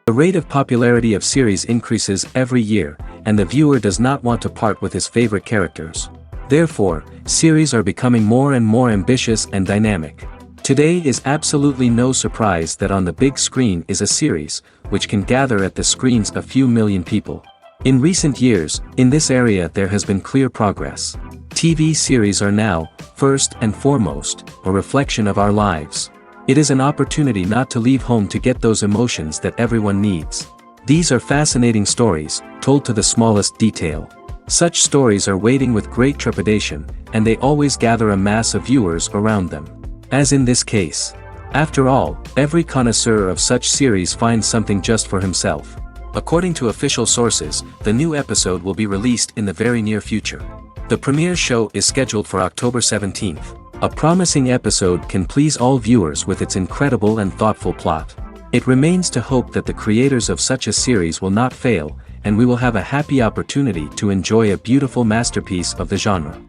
The rate of popularity of series increases every year, and the viewer does not want to part with his favorite characters. Therefore, series are becoming more and more ambitious and dynamic. Today is absolutely no surprise that on the big screen is a series, which can gather at the screens a few million people. In recent years, in this area there has been clear progress. TV series are now, first and foremost, a reflection of our lives. It is an opportunity not to leave home to get those emotions that everyone needs. These are fascinating stories, told to the smallest detail. Such stories are waiting with great trepidation, and they always gather a mass of viewers around them. As in this case. After all, every connoisseur of such series finds something just for himself. According to official sources, the new episode will be released in the very near future. The premiere show is scheduled for October 17th. A promising episode can please all viewers with its incredible and thoughtful plot. It remains to hope that the creators of such a series will not fail, and we will have a happy opportunity to enjoy a beautiful masterpiece of the genre.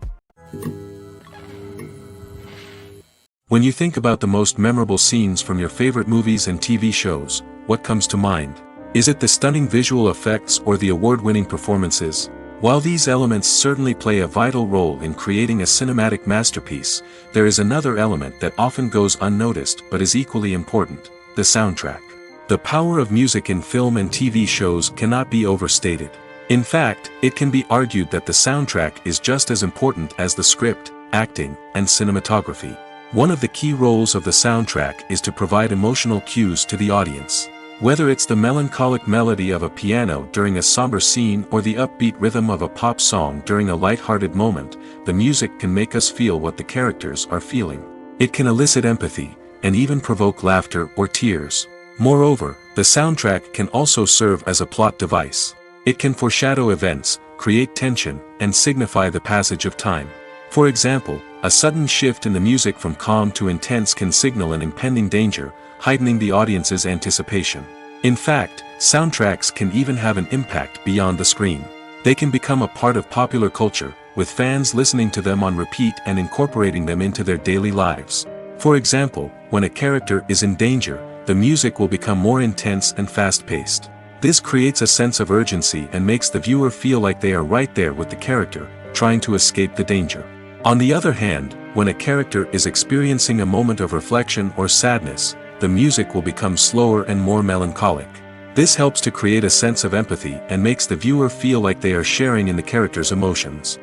When you think about the most memorable scenes from your favorite movies and TV shows, what comes to mind? Is it the stunning visual effects or the award-winning performances? While these elements certainly play a vital role in creating a cinematic masterpiece, there is another element that often goes unnoticed but is equally important: the soundtrack. The power of music in film and TV shows cannot be overstated. In fact, it can be argued that the soundtrack is just as important as the script, acting, and cinematography. One of the key roles of the soundtrack is to provide emotional cues to the audience. Whether it's the melancholic melody of a piano during a somber scene or the upbeat rhythm of a pop song during a light-hearted moment, the music can make us feel what the characters are feeling. It can elicit empathy, and even provoke laughter or tears. Moreover, the soundtrack can also serve as a plot device. It can foreshadow events, create tension, and signify the passage of time. For example, a sudden shift in the music from calm to intense can signal an impending danger, heightening the audience's anticipation. In fact, soundtracks can even have an impact beyond the screen. They can become a part of popular culture, with fans listening to them on repeat and incorporating them into their daily lives. For example, when a character is in danger, the music will become more intense and fast-paced. This creates a sense of urgency and makes the viewer feel like they are right there with the character, trying to escape the danger. On the other hand, when a character is experiencing a moment of reflection or sadness, the music will become slower and more melancholic. This helps to create a sense of empathy and makes the viewer feel like they are sharing in the character's emotions.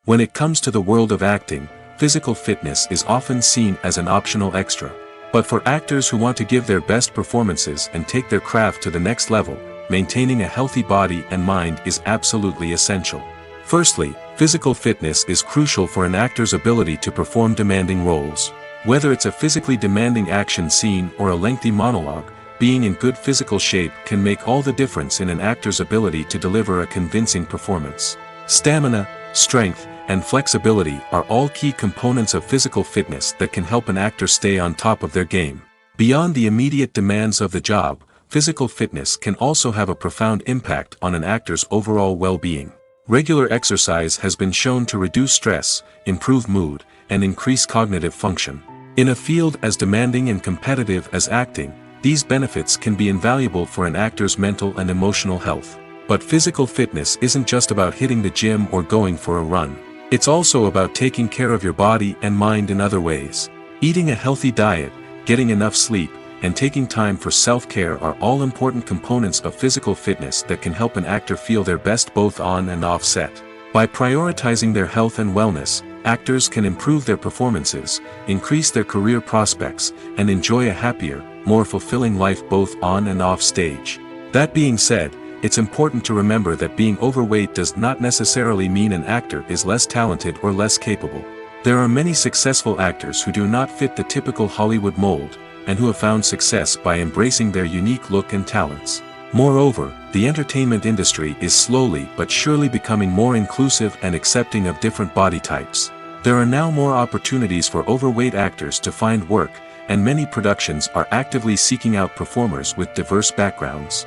When it comes to the world of acting, physical fitness is often seen as an optional extra. But for actors who want to give their best performances and take their craft to the next level, maintaining a healthy body and mind is absolutely essential. Firstly, physical fitness is crucial for an actor's ability to perform demanding roles. Whether it's a physically demanding action scene or a lengthy monologue, being in good physical shape can make all the difference in an actor's ability to deliver a convincing performance. Stamina, strength, and flexibility are all key components of physical fitness that can help an actor stay on top of their game. Beyond the immediate demands of the job, physical fitness can also have a profound impact on an actor's overall well-being. Regular exercise has been shown to reduce stress, improve mood, and increase cognitive function. In a field as demanding and competitive as acting, these benefits can be invaluable for an actor's mental and emotional health. But physical fitness isn't just about hitting the gym or going for a run. It's also about taking care of your body and mind in other ways. Eating a healthy diet, getting enough sleep, and taking time for self-care are all important components of physical fitness that can help an actor feel their best both on and off set. By prioritizing their health and wellness, actors can improve their performances, increase their career prospects, and enjoy a happier, more fulfilling life both on and off stage. That being said, it's important to remember that being overweight does not necessarily mean an actor is less talented or less capable. There are many successful actors who do not fit the typical Hollywood mold, and who have found success by embracing their unique look and talents. Moreover, the entertainment industry is slowly but surely becoming more inclusive and accepting of different body types. There are now more opportunities for overweight actors to find work, and many productions are actively seeking out performers with diverse backgrounds.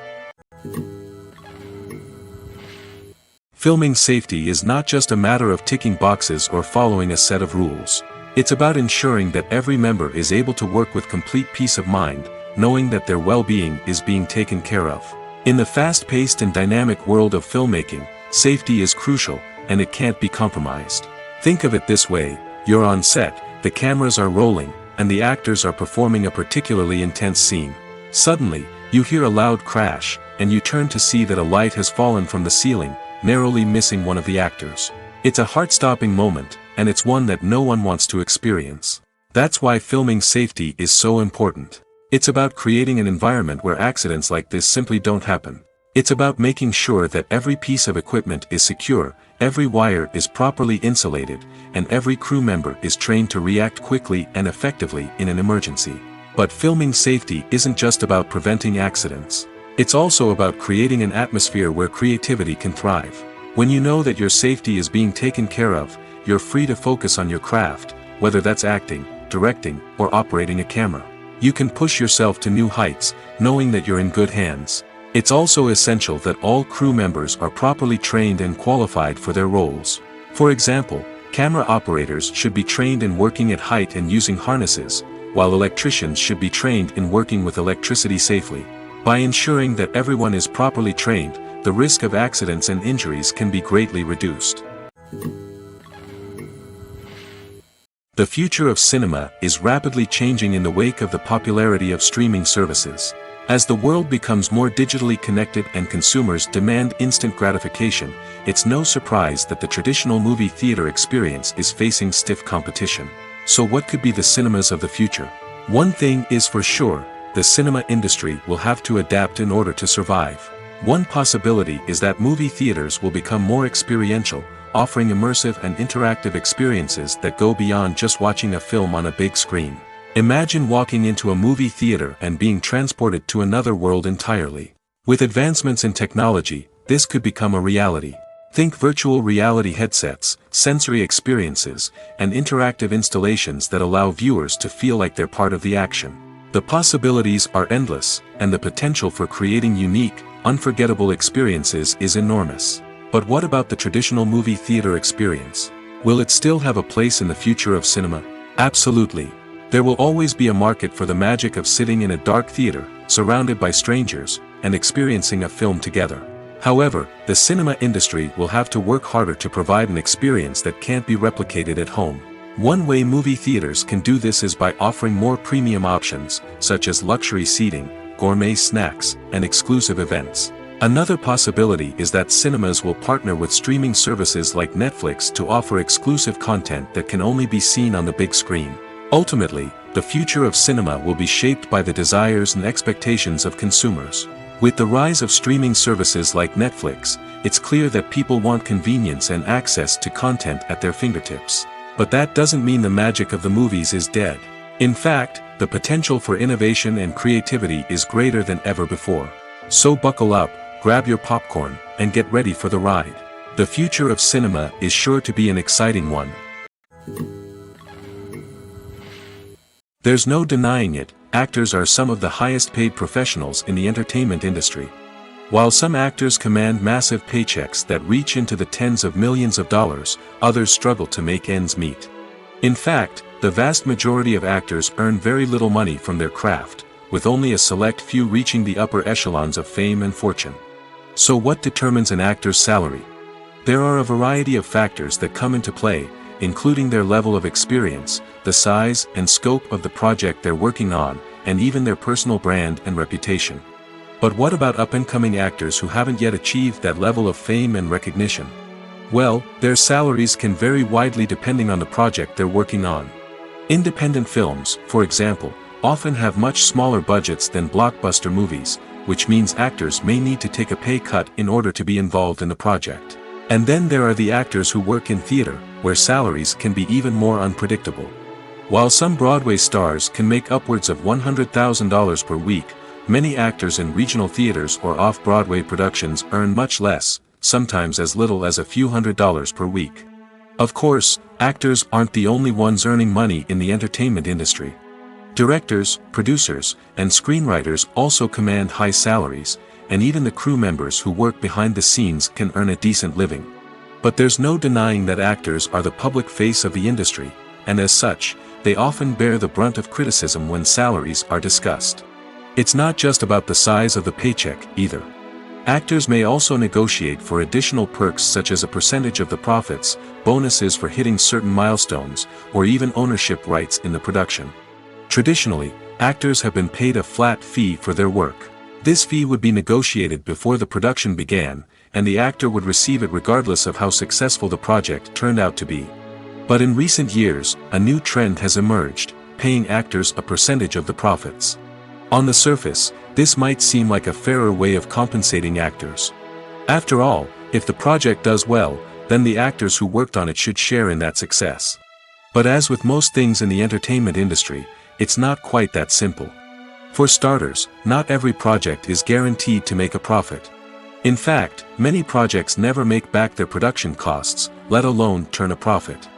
Filming safety is not just a matter of ticking boxes or following a set of rules. It's about ensuring that every member is able to work with complete peace of mind, knowing that their well-being is being taken care of. In the fast-paced and dynamic world of filmmaking, safety is crucial, and it can't be compromised. Think of it this way: you're on set, the cameras are rolling, and the actors are performing a particularly intense scene. Suddenly, you hear a loud crash, and you turn to see that a light has fallen from the ceiling, narrowly missing one of the actors. It's a heart-stopping moment, and it's one that no one wants to experience. That's why filming safety is so important. It's about creating an environment where accidents like this simply don't happen. It's about making sure that every piece of equipment is secure, every wire is properly insulated, and every crew member is trained to react quickly and effectively in an emergency. But filming safety isn't just about preventing accidents. It's also about creating an atmosphere where creativity can thrive. When you know that your safety is being taken care of, you're free to focus on your craft, whether that's acting, directing, or operating a camera. You can push yourself to new heights, knowing that you're in good hands. It's also essential that all crew members are properly trained and qualified for their roles. For example, camera operators should be trained in working at height and using harnesses, while electricians should be trained in working with electricity safely. By ensuring that everyone is properly trained, the risk of accidents and injuries can be greatly reduced. The future of cinema is rapidly changing in the wake of the popularity of streaming services. As the world becomes more digitally connected and consumers demand instant gratification, it's no surprise that the traditional movie theater experience is facing stiff competition. So what could be the cinemas of the future? One thing is for sure: the cinema industry will have to adapt in order to survive. One possibility is that movie theaters will become more experiential, offering immersive and interactive experiences that go beyond just watching a film on a big screen. Imagine walking into a movie theater and being transported to another world entirely. With advancements in technology, this could become a reality. Think virtual reality headsets, sensory experiences, and interactive installations that allow viewers to feel like they're part of the action. The possibilities are endless, and the potential for creating unique, unforgettable experiences is enormous. But what about the traditional movie theater experience? Will it still have a place in the future of cinema? Absolutely. There will always be a market for the magic of sitting in a dark theater, surrounded by strangers, and experiencing a film together. However, the cinema industry will have to work harder to provide an experience that can't be replicated at home. One way movie theaters can do this is by offering more premium options, such as luxury seating, gourmet snacks, and exclusive events. Another possibility is that cinemas will partner with streaming services like Netflix to offer exclusive content that can only be seen on the big screen. Ultimately, the future of cinema will be shaped by the desires and expectations of consumers. With the rise of streaming services like Netflix, it's clear that people want convenience and access to content at their fingertips. But that doesn't mean the magic of the movies is dead. In fact, the potential for innovation and creativity is greater than ever before. So buckle up, grab your popcorn, and get ready for the ride. The future of cinema is sure to be an exciting one. There's no denying it, actors are some of the highest paid professionals in the entertainment industry. While some actors command massive paychecks that reach into the tens of millions of dollars, others struggle to make ends meet. In fact, the vast majority of actors earn very little money from their craft, with only a select few reaching the upper echelons of fame and fortune. So what determines an actor's salary? There are a variety of factors that come into play, including their level of experience, the size and scope of the project they're working on, and even their personal brand and reputation. But what about up-and-coming actors who haven't yet achieved that level of fame and recognition? Well, their salaries can vary widely depending on the project they're working on. Independent films, for example, often have much smaller budgets than blockbuster movies, which means actors may need to take a pay cut in order to be involved in the project. And then there are the actors who work in theater, where salaries can be even more unpredictable. While some Broadway stars can make upwards of $100,000 per week, many actors in regional theaters or off-Broadway productions earn much less, sometimes as little as a few $100s per week. Of course, actors aren't the only ones earning money in the entertainment industry. Directors, producers, and screenwriters also command high salaries, and even the crew members who work behind the scenes can earn a decent living. But there's no denying that actors are the public face of the industry, and as such, they often bear the brunt of criticism when salaries are discussed. It's not just about the size of the paycheck, either. Actors may also negotiate for additional perks such as a percentage of the profits, bonuses for hitting certain milestones, or even ownership rights in the production. Traditionally, actors have been paid a flat fee for their work. This fee would be negotiated before the production began, and the actor would receive it regardless of how successful the project turned out to be. But in recent years, a new trend has emerged, paying actors a percentage of the profits. On the surface, this might seem like a fairer way of compensating actors. After all, if the project does well, then the actors who worked on it should share in that success. But as with most things in the entertainment industry, it's not quite that simple. For starters, not every project is guaranteed to make a profit. In fact, many projects never make back their production costs, let alone turn a profit.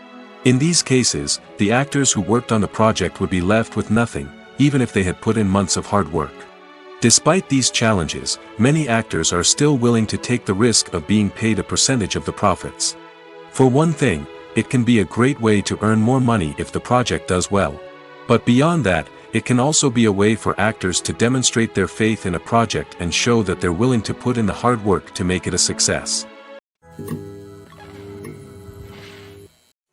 In these cases, the actors who worked on the project would be left with nothing, even if they had put in months of hard work. Despite these challenges, many actors are still willing to take the risk of being paid a percentage of the profits. For one thing, it can be a great way to earn more money if the project does well. But beyond that, it can also be a way for actors to demonstrate their faith in a project and show that they're willing to put in the hard work to make it a success.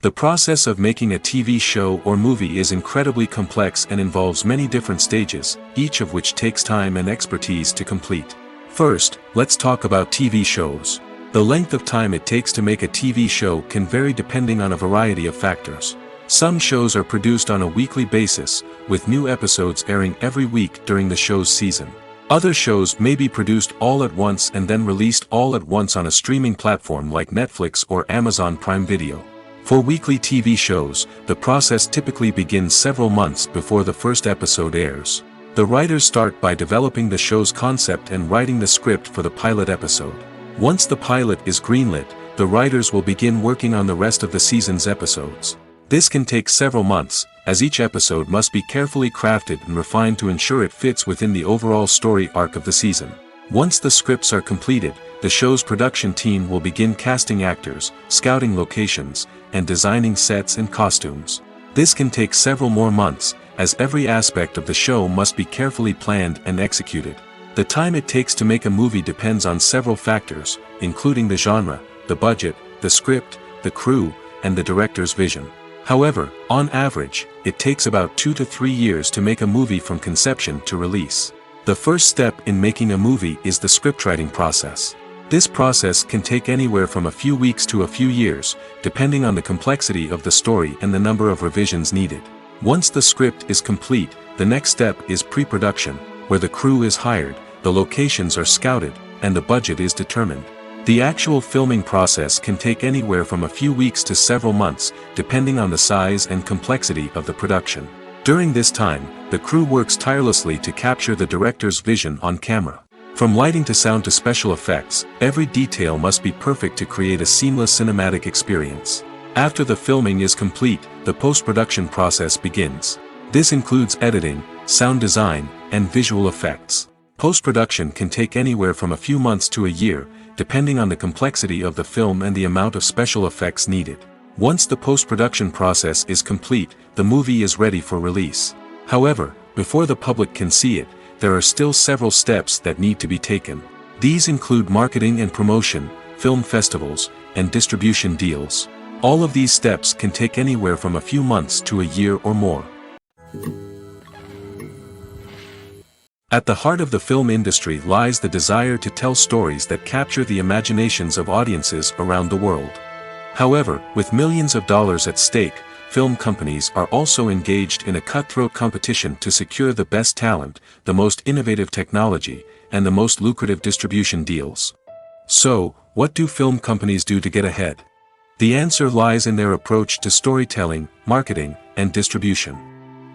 The process of making a TV show or movie is incredibly complex and involves many different stages, each of which takes time and expertise to complete. First, let's talk about TV shows. The length of time it takes to make a TV show can vary depending on a variety of factors. Some shows are produced on a weekly basis, with new episodes airing every week during the show's season. Other shows may be produced all at once and then released all at once on a streaming platform like Netflix or Amazon Prime Video. For weekly TV shows, the process typically begins several months before the first episode airs. The writers start by developing the show's concept and writing the script for the pilot episode. Once the pilot is greenlit, the writers will begin working on the rest of the season's episodes. This can take several months, as each episode must be carefully crafted and refined to ensure it fits within the overall story arc of the season. Once the scripts are completed, the show's production team will begin casting actors, scouting locations, and designing sets and costumes. This can take several more months, as every aspect of the show must be carefully planned and executed. The time it takes to make a movie depends on several factors, including the genre, the budget, the script, the crew, and the director's vision. However, on average, it takes about 2 to 3 years to make a movie from conception to release. The first step in making a movie is the scriptwriting process. This process can take anywhere from a few weeks to a few years, depending on the complexity of the story and the number of revisions needed. Once the script is complete, the next step is pre-production, where the crew is hired, the locations are scouted, and the budget is determined. The actual filming process can take anywhere from a few weeks to several months, depending on the size and complexity of the production. During this time, the crew works tirelessly to capture the director's vision on camera. From lighting to sound to special effects, every detail must be perfect to create a seamless cinematic experience. After the filming is complete, the post-production process begins. This includes editing, sound design, and visual effects. Post-production can take anywhere from a few months to a year, depending on the complexity of the film and the amount of special effects needed. Once the post-production process is complete, the movie is ready for release. However, before the public can see it, there are still several steps that need to be taken. These include marketing and promotion, film festivals, and distribution deals. All of these steps can take anywhere from a few months to a year or more. At the heart of the film industry lies the desire to tell stories that capture the imaginations of audiences around the world. However, with millions of dollars at stake, film companies are also engaged in a cutthroat competition to secure the best talent, the most innovative technology, and the most lucrative distribution deals. So, what do film companies do to get ahead? The answer lies in their approach to storytelling, marketing, and distribution.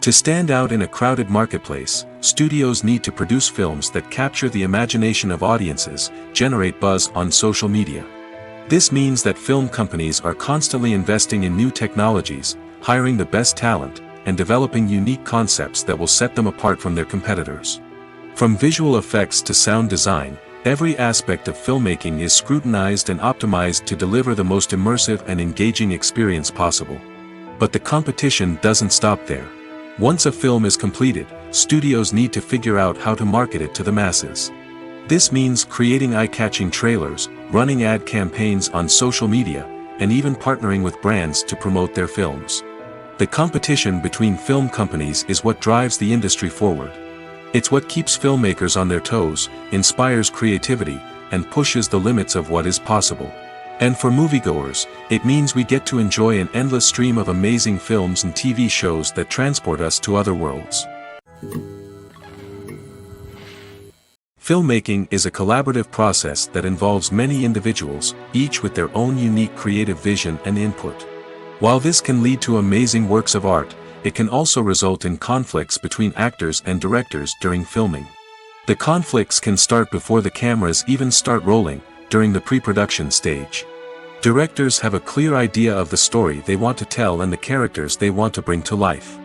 To stand out in a crowded marketplace, studios need to produce films that capture the imagination of audiences, generate buzz on social media. This means that film companies are constantly investing in new technologies, hiring the best talent, and developing unique concepts that will set them apart from their competitors. From visual effects to sound design, every aspect of filmmaking is scrutinized and optimized to deliver the most immersive and engaging experience possible. But the competition doesn't stop there. Once a film is completed, studios need to figure out how to market it to the masses. This means creating eye-catching trailers, running ad campaigns on social media, and even partnering with brands to promote their films. The competition between film companies is what drives the industry forward. It's what keeps filmmakers on their toes, inspires creativity, and pushes the limits of what is possible. And for moviegoers, it means we get to enjoy an endless stream of amazing films and TV shows that transport us to other worlds. Filmmaking is a collaborative process that involves many individuals, each with their own unique creative vision and input. While this can lead to amazing works of art, it can also result in conflicts between actors and directors during filming. The conflicts can start before the cameras even start rolling, during the pre-production stage. Directors have a clear idea of the story they want to tell and the characters they want to bring to life.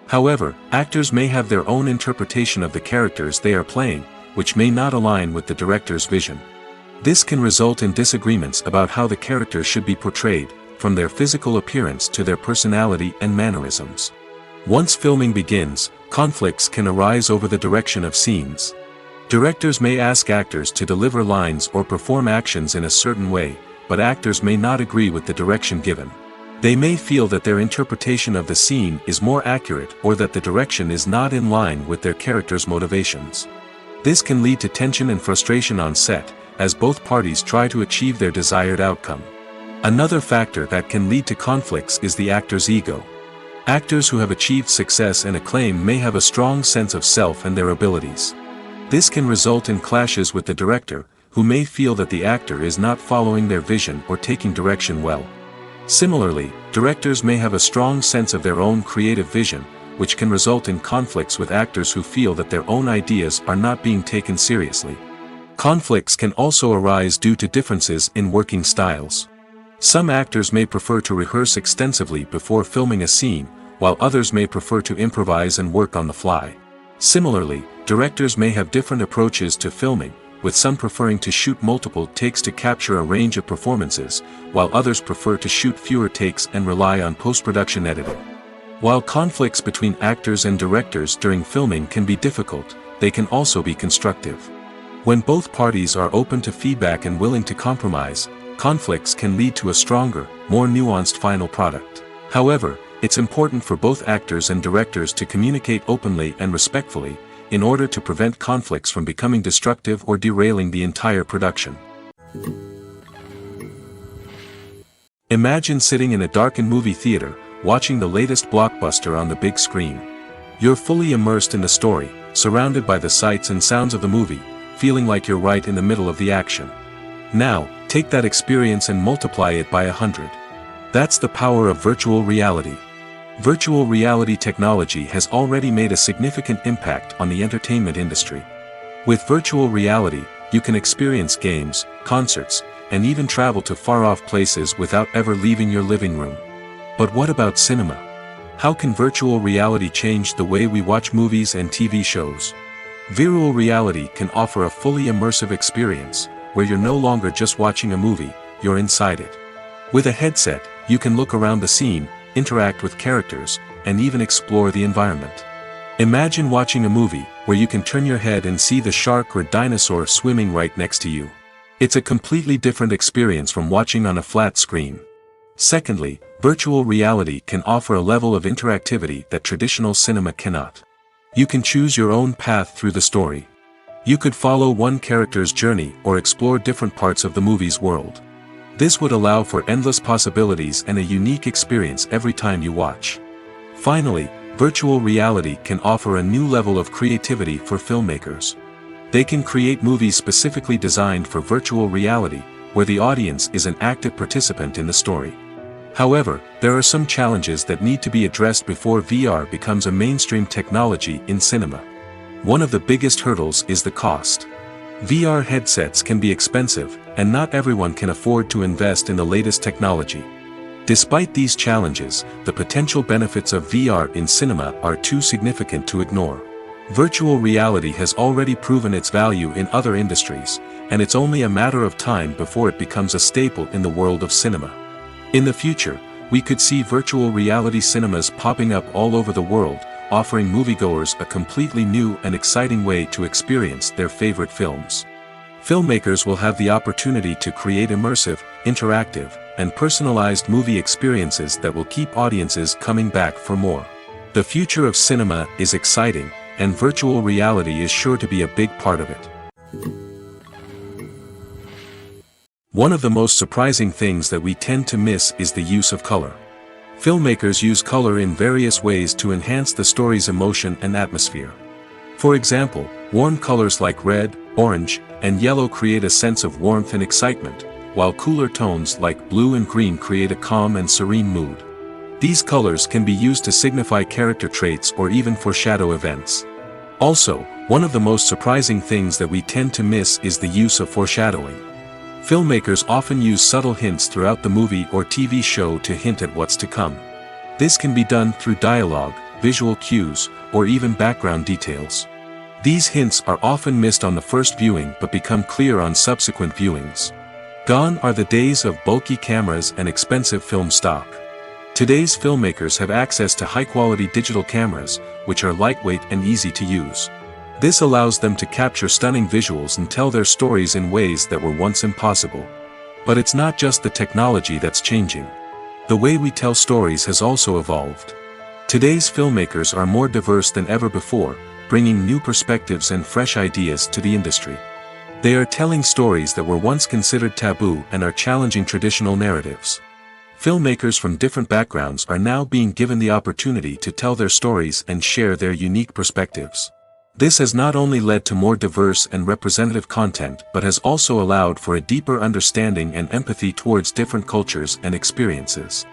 However, actors may have their own interpretation of the characters they are playing, which may not align with the director's vision. This can result in disagreements about how the characters should be portrayed, from their physical appearance to their personality and mannerisms. Once filming begins, conflicts can arise over the direction of scenes. Directors may ask actors to deliver lines or perform actions in a certain way, but actors may not agree with the direction given. They may feel that their interpretation of the scene is more accurate or that the direction is not in line with their character's motivations. This can lead to tension and frustration on set, as both parties try to achieve their desired outcome. Another factor that can lead to conflicts is the actor's ego. Actors who have achieved success and acclaim may have a strong sense of self and their abilities. This can result in clashes with the director, who may feel that the actor is not following their vision or taking direction well. Similarly, directors may have a strong sense of their own creative vision, which can result in conflicts with actors who feel that their own ideas are not being taken seriously. Conflicts can also arise due to differences in working styles. Some actors may prefer to rehearse extensively before filming a scene, while others may prefer to improvise and work on the fly. Similarly, directors may have different approaches to filming, with some preferring to shoot multiple takes to capture a range of performances, while others prefer to shoot fewer takes and rely on post-production editing. While conflicts between actors and directors during filming can be difficult, they can also be constructive. When both parties are open to feedback and willing to compromise, conflicts can lead to a stronger, more nuanced final product. However, it's important for both actors and directors to communicate openly and respectfully, in order to prevent conflicts from becoming destructive or derailing the entire production. Imagine sitting in a darkened movie theater, watching the latest blockbuster on the big screen. You're fully immersed in the story, surrounded by the sights and sounds of the movie, feeling like you're right in the middle of the action. Now, take that experience and multiply it by 100. That's the power of virtual reality. Virtual reality technology has already made a significant impact on the entertainment industry. With virtual reality, you can experience games, concerts, and even travel to far-off places without ever leaving your living room. But what about cinema? How can virtual reality change the way we watch movies and TV shows? Virtual reality can offer a fully immersive experience, where you're no longer just watching a movie, you're inside it. With a headset, you can look around the scene, interact with characters, and even explore the environment. Imagine watching a movie where you can turn your head and see the shark or dinosaur swimming right next to you. It's a completely different experience from watching on a flat screen. Secondly, virtual reality can offer a level of interactivity that traditional cinema cannot. You can choose your own path through the story. You could follow one character's journey or explore different parts of the movie's world. This would allow for endless possibilities and a unique experience every time you watch. Finally, virtual reality can offer a new level of creativity for filmmakers. They can create movies specifically designed for virtual reality, where the audience is an active participant in the story. However, there are some challenges that need to be addressed before VR becomes a mainstream technology in cinema. One of the biggest hurdles is the cost. VR headsets can be expensive, and not everyone can afford to invest in the latest technology. Despite these challenges, the potential benefits of VR in cinema are too significant to ignore. Virtual reality has already proven its value in other industries, and it's only a matter of time before it becomes a staple in the world of cinema. In the future, We could see virtual reality cinemas popping up all over the world, offering moviegoers a completely new and exciting way to experience their favorite films. Filmmakers will have the opportunity to create immersive, interactive, and personalized movie experiences that will keep audiences coming back for more. The future of cinema is exciting, and virtual reality is sure to be a big part of it. One of the most surprising things that we tend to miss is the use of color. Filmmakers use color in various ways to enhance the story's emotion and atmosphere. For example, warm colors like red, orange, and yellow create a sense of warmth and excitement, while cooler tones like blue and green create a calm and serene mood. These colors can be used to signify character traits or even foreshadow events. Also, one of the most surprising things that we tend to miss is the use of foreshadowing. Filmmakers often use subtle hints throughout the movie or TV show to hint at what's to come. This can be done through dialogue, visual cues, or even background details. These hints are often missed on the first viewing but become clear on subsequent viewings. Gone are the days of bulky cameras and expensive film stock. Today's filmmakers have access to high-quality digital cameras, which are lightweight and easy to use. This allows them to capture stunning visuals and tell their stories in ways that were once impossible. But it's not just the technology that's changing. The way we tell stories has also evolved. Today's filmmakers are more diverse than ever before, bringing new perspectives and fresh ideas to the industry. They are telling stories that were once considered taboo and are challenging traditional narratives. Filmmakers from different backgrounds are now being given the opportunity to tell their stories and share their unique perspectives. This has not only led to more diverse and representative content but has also allowed for a deeper understanding and empathy towards different cultures and experiences.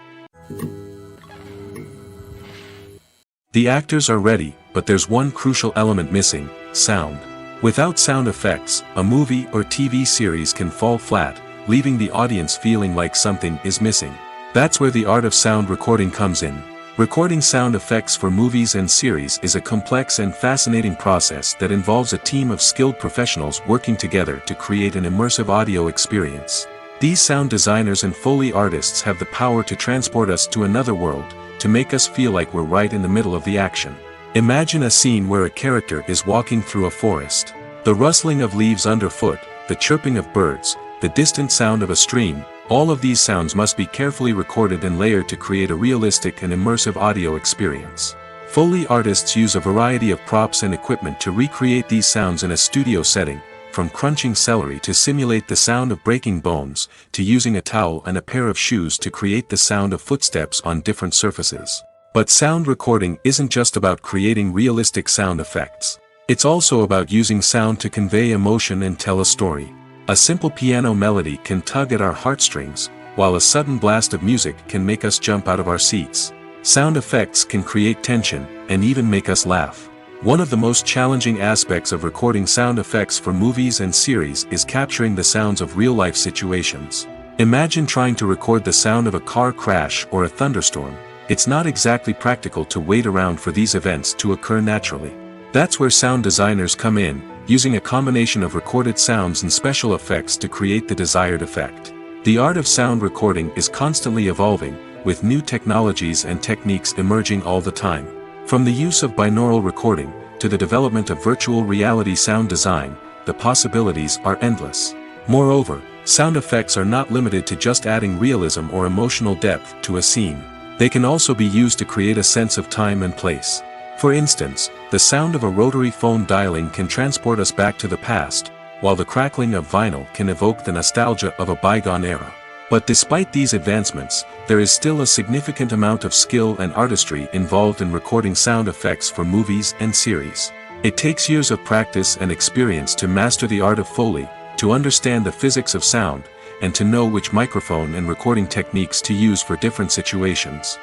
The actors are ready, but there's one crucial element missing: sound. Without sound effects, a movie or TV series can fall flat, leaving the audience feeling like something is missing. That's where the art of sound recording comes in. Recording sound effects for movies and series is a complex and fascinating process that involves a team of skilled professionals working together to create an immersive audio experience. These sound designers and Foley artists have the power to transport us to another world, to make us feel like we're right in the middle of the action. Imagine a scene where a character is walking through a forest. The rustling of leaves underfoot, the chirping of birds, the distant sound of a stream, all of these sounds must be carefully recorded and layered to create a realistic and immersive audio experience. Foley artists use a variety of props and equipment to recreate these sounds in a studio setting, from crunching celery to simulate the sound of breaking bones, to using a towel and a pair of shoes to create the sound of footsteps on different surfaces. But sound recording isn't just about creating realistic sound effects. It's also about using sound to convey emotion and tell a story. A simple piano melody can tug at our heartstrings, while a sudden blast of music can make us jump out of our seats. Sound effects can create tension, and even make us laugh. One of the most challenging aspects of recording sound effects for movies and series is capturing the sounds of real-life situations. Imagine trying to record the sound of a car crash or a thunderstorm. It's not exactly practical to wait around for these events to occur naturally. That's where sound designers come in, using a combination of recorded sounds and special effects to create the desired effect. The art of sound recording is constantly evolving, with new technologies and techniques emerging all the time. From the use of binaural recording, to the development of virtual reality sound design, the possibilities are endless. Moreover, sound effects are not limited to just adding realism or emotional depth to a scene. They can also be used to create a sense of time and place. For instance, the sound of a rotary phone dialing can transport us back to the past, while the crackling of vinyl can evoke the nostalgia of a bygone era. But despite these advancements, there is still a significant amount of skill and artistry involved in recording sound effects for movies and series. It takes years of practice and experience to master the art of Foley, to understand the physics of sound, and to know which microphone and recording techniques to use for different situations.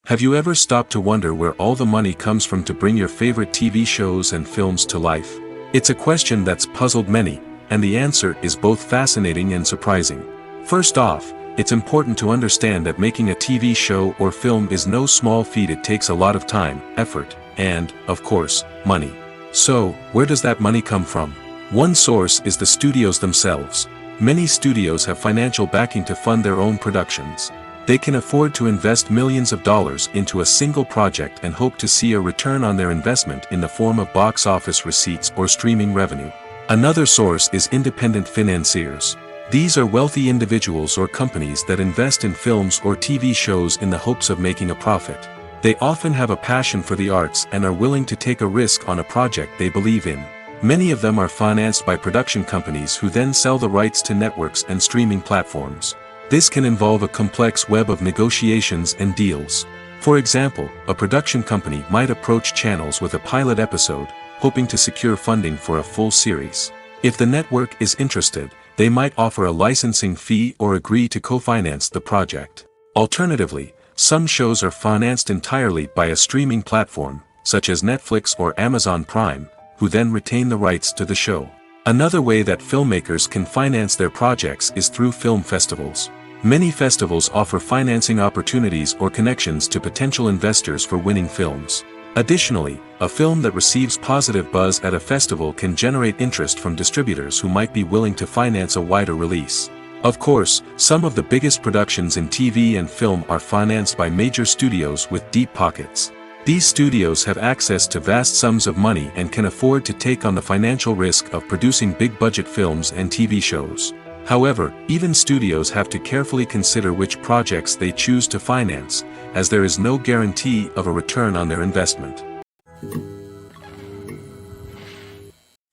Have you ever stopped to wonder where all the money comes from to bring your favorite TV shows and films to life? It's a question that's puzzled many, and the answer is both fascinating and surprising. First off, it's important to understand that making a TV show or film is no small feat. It takes a lot of time, effort, and, of course, money. So, where does that money come from? One source is the studios themselves. Many studios have financial backing to fund their own productions. They can afford to invest millions of dollars into a single project and hope to see a return on their investment in the form of box office receipts or streaming revenue. Another source is independent financiers. These are wealthy individuals or companies that invest in films or TV shows in the hopes of making a profit. They often have a passion for the arts and are willing to take a risk on a project they believe in. Many of them are financed by production companies who then sell the rights to networks and streaming platforms. This can involve a complex web of negotiations and deals. For example, a production company might approach channels with a pilot episode, hoping to secure funding for a full series. If the network is interested, they might offer a licensing fee or agree to co-finance the project. Alternatively, some shows are financed entirely by a streaming platform, such as Netflix or Amazon Prime, who then retain the rights to the show. Another way that filmmakers can finance their projects is through film festivals. Many festivals offer financing opportunities or connections to potential investors for winning films. Additionally, a film that receives positive buzz at a festival can generate interest from distributors who might be willing to finance a wider release. Of course, some of the biggest productions in TV and film are financed by major studios with deep pockets. These studios have access to vast sums of money and can afford to take on the financial risk of producing big-budget films and TV shows. However, even studios have to carefully consider which projects they choose to finance, as there is no guarantee of a return on their investment.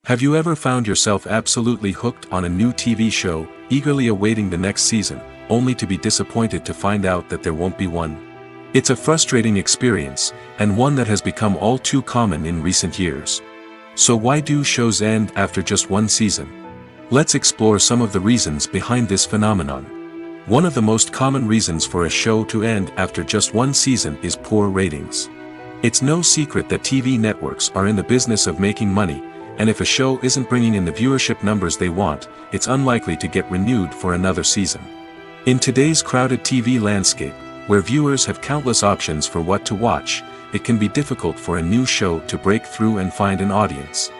Have you ever found yourself absolutely hooked on a new TV show, eagerly awaiting the next season, only to be disappointed to find out that there won't be one? It's a frustrating experience, and one that has become all too common in recent years. So why do shows end after just one season? Let's explore some of the reasons behind this phenomenon. One of the most common reasons for a show to end after just one season is poor ratings. It's no secret that TV networks are in the business of making money, and if a show isn't bringing in the viewership numbers they want, it's unlikely to get renewed for another season. In today's crowded TV landscape, where viewers have countless options for what to watch, it can be difficult for a new show to break through and find an audience.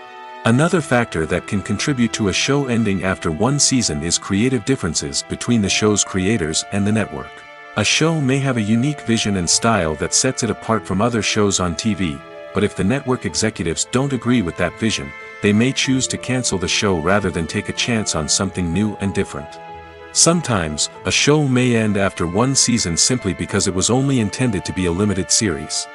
Another factor that can contribute to a show ending after one season is creative differences between the show's creators and the network. A show may have a unique vision and style that sets it apart from other shows on TV, but if the network executives don't agree with that vision, they may choose to cancel the show rather than take a chance on something new and different. Sometimes, a show may end after one season simply because it was only intended to be a limited series.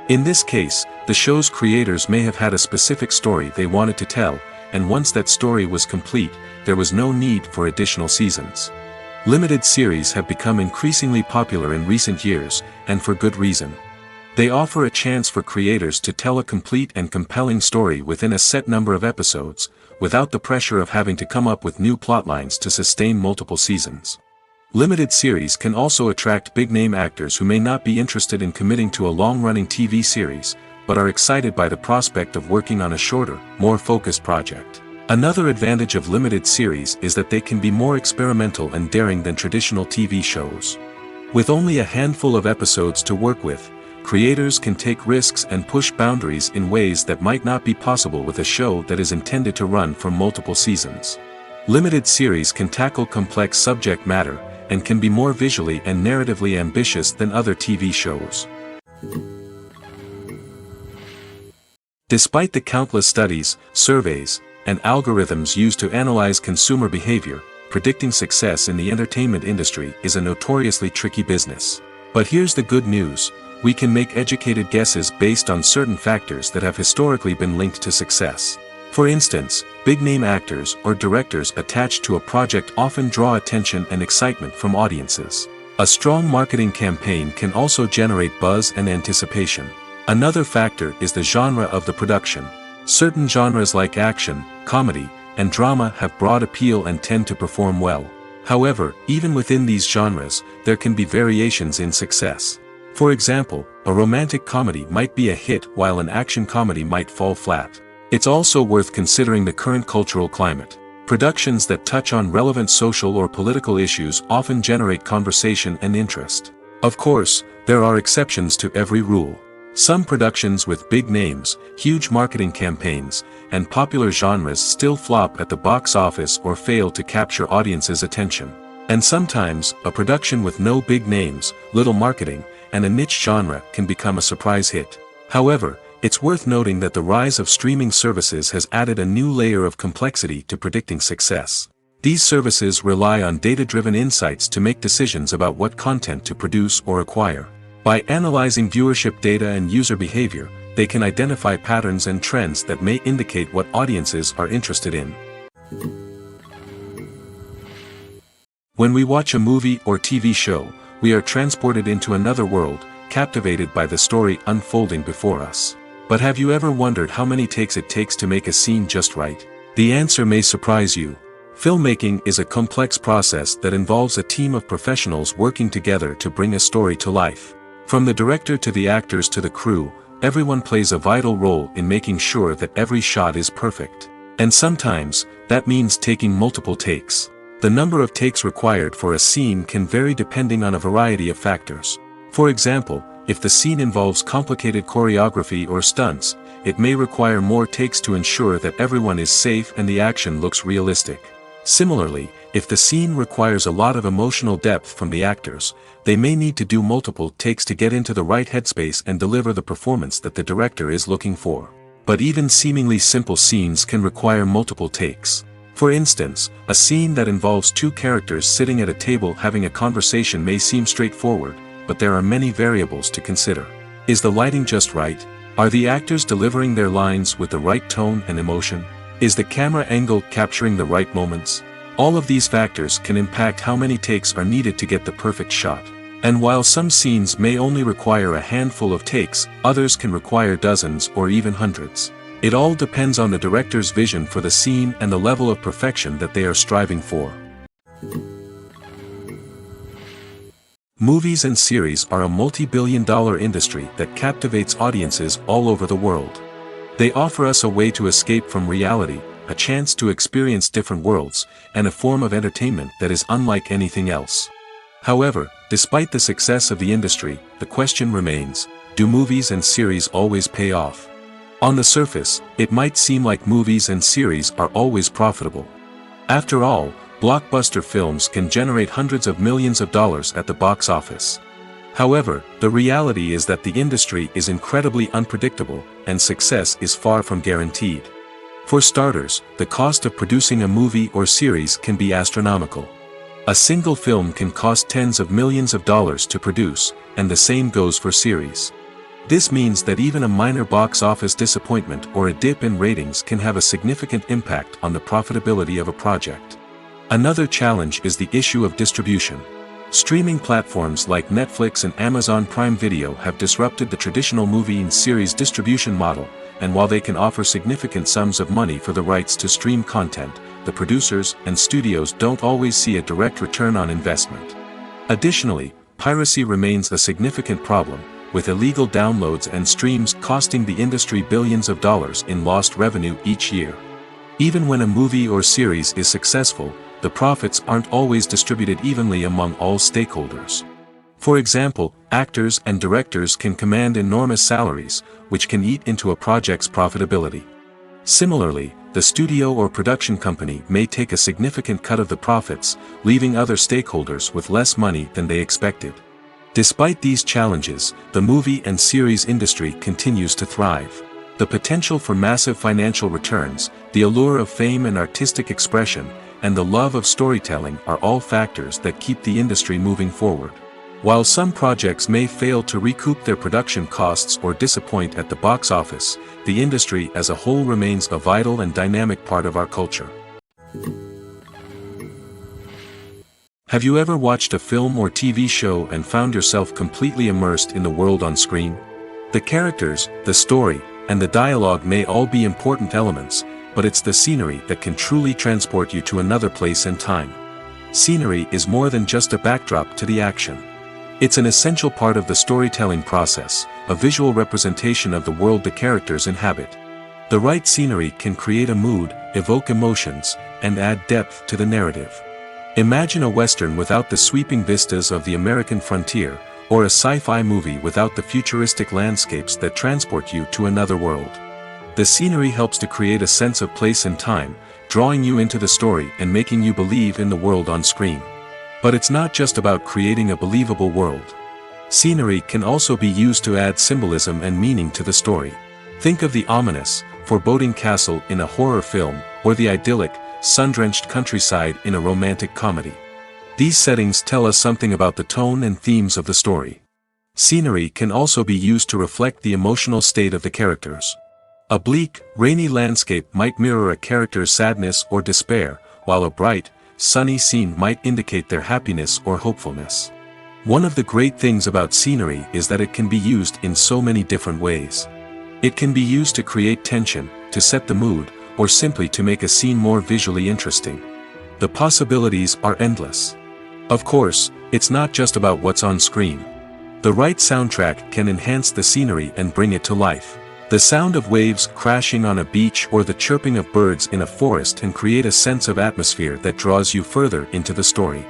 In this case, the show's creators may have had a specific story they wanted to tell, and once that story was complete, there was no need for additional seasons. Limited series have become increasingly popular in recent years, and for good reason. They offer a chance for creators to tell a complete and compelling story within a set number of episodes, without the pressure of having to come up with new plotlines to sustain multiple seasons. Limited series can also attract big-name actors who may not be interested in committing to a long-running TV series, but are excited by the prospect of working on a shorter, more focused project. Another advantage of limited series is that they can be more experimental and daring than traditional TV shows. With only a handful of episodes to work with, creators can take risks and push boundaries in ways that might not be possible with a show that is intended to run for multiple seasons. Limited series can tackle complex subject matter, and can be more visually and narratively ambitious than other TV shows. Despite the countless studies, surveys, and algorithms used to analyze consumer behavior, predicting success in the entertainment industry is a notoriously tricky business. But here's the good news: we can make educated guesses based on certain factors that have historically been linked to success. For instance, big-name actors or directors attached to a project often draw attention and excitement from audiences. A strong marketing campaign can also generate buzz and anticipation. Another factor is the genre of the production. Certain genres like action, comedy, and drama have broad appeal and tend to perform well. However, even within these genres, there can be variations in success. For example, a romantic comedy might be a hit while an action comedy might fall flat. It's also worth considering the current cultural climate. Productions that touch on relevant social or political issues often generate conversation and interest. Of course, there are exceptions to every rule. Some productions with big names, huge marketing campaigns, and popular genres still flop at the box office or fail to capture audiences' attention. And sometimes, a production with no big names, little marketing, and a niche genre can become a surprise hit. However, it's worth noting that the rise of streaming services has added a new layer of complexity to predicting success. These services rely on data-driven insights to make decisions about what content to produce or acquire. By analyzing viewership data and user behavior, they can identify patterns and trends that may indicate what audiences are interested in. When we watch a movie or TV show, we are transported into another world, captivated by the story unfolding before us. But have you ever wondered how many takes it takes to make a scene just right? The answer may surprise you. Filmmaking is a complex process that involves a team of professionals working together to bring a story to life. From the director to the actors to the crew, everyone plays a vital role in making sure that every shot is perfect. And sometimes, that means taking multiple takes. The number of takes required for a scene can vary depending on a variety of factors. For example, if the scene involves complicated choreography or stunts, it may require more takes to ensure that everyone is safe and the action looks realistic. Similarly, if the scene requires a lot of emotional depth from the actors, they may need to do multiple takes to get into the right headspace and deliver the performance that the director is looking for. But even seemingly simple scenes can require multiple takes. For instance, a scene that involves two characters sitting at a table having a conversation may seem straightforward, but there are many variables to consider. Is the lighting just right? Are the actors delivering their lines with the right tone and emotion? Is the camera angle capturing the right moments? All of these factors can impact how many takes are needed to get the perfect shot. And while some scenes may only require a handful of takes, others can require dozens or even hundreds. It all depends on the director's vision for the scene and the level of perfection that they are striving for. Movies and series are a multi-billion-dollar industry that captivates audiences all over the world. They offer us a way to escape from reality, a chance to experience different worlds, and a form of entertainment that is unlike anything else. However, despite the success of the industry, the question remains, do movies and series always pay off? On the surface, it might seem like movies and series are always profitable. After all, blockbuster films can generate hundreds of millions of dollars at the box office. However, the reality is that the industry is incredibly unpredictable, and success is far from guaranteed. For starters, the cost of producing a movie or series can be astronomical. A single film can cost tens of millions of dollars to produce, and the same goes for series. This means that even a minor box office disappointment or a dip in ratings can have a significant impact on the profitability of a project. Another challenge is the issue of distribution. Streaming platforms like Netflix and Amazon Prime Video have disrupted the traditional movie and series distribution model, and while they can offer significant sums of money for the rights to stream content, the producers and studios don't always see a direct return on investment. Additionally, piracy remains a significant problem, with illegal downloads and streams costing the industry billions of dollars in lost revenue each year. Even when a movie or series is successful, the profits aren't always distributed evenly among all stakeholders. For example, actors and directors can command enormous salaries, which can eat into a project's profitability. Similarly, the studio or production company may take a significant cut of the profits, leaving other stakeholders with less money than they expected. Despite these challenges, the movie and series industry continues to thrive. The potential for massive financial returns, the allure of fame and artistic expression, and the love of storytelling are all factors that keep the industry moving forward. While some projects may fail to recoup their production costs or disappoint at the box office, the industry as a whole remains a vital and dynamic part of our culture. Have you ever watched a film or TV show and found yourself completely immersed in the world on screen? The characters, the story, and the dialogue may all be important elements, but it's the scenery that can truly transport you to another place and time. Scenery is more than just a backdrop to the action. It's an essential part of the storytelling process, a visual representation of the world the characters inhabit. The right scenery can create a mood, evoke emotions, and add depth to the narrative. Imagine a Western without the sweeping vistas of the American frontier, or a sci-fi movie without the futuristic landscapes that transport you to another world. The scenery helps to create a sense of place and time, drawing you into the story and making you believe in the world on screen. But it's not just about creating a believable world. Scenery can also be used to add symbolism and meaning to the story. Think of the ominous, foreboding castle in a horror film, or the idyllic, sun-drenched countryside in a romantic comedy. These settings tell us something about the tone and themes of the story. Scenery can also be used to reflect the emotional state of the characters. A bleak, rainy landscape might mirror a character's sadness or despair, while a bright, sunny scene might indicate their happiness or hopefulness. One of the great things about scenery is that it can be used in so many different ways. It can be used to create tension, to set the mood, or simply to make a scene more visually interesting. The possibilities are endless. Of course, it's not just about what's on screen. The right soundtrack can enhance the scenery and bring it to life. The sound of waves crashing on a beach or the chirping of birds in a forest can create a sense of atmosphere that draws you further into the story.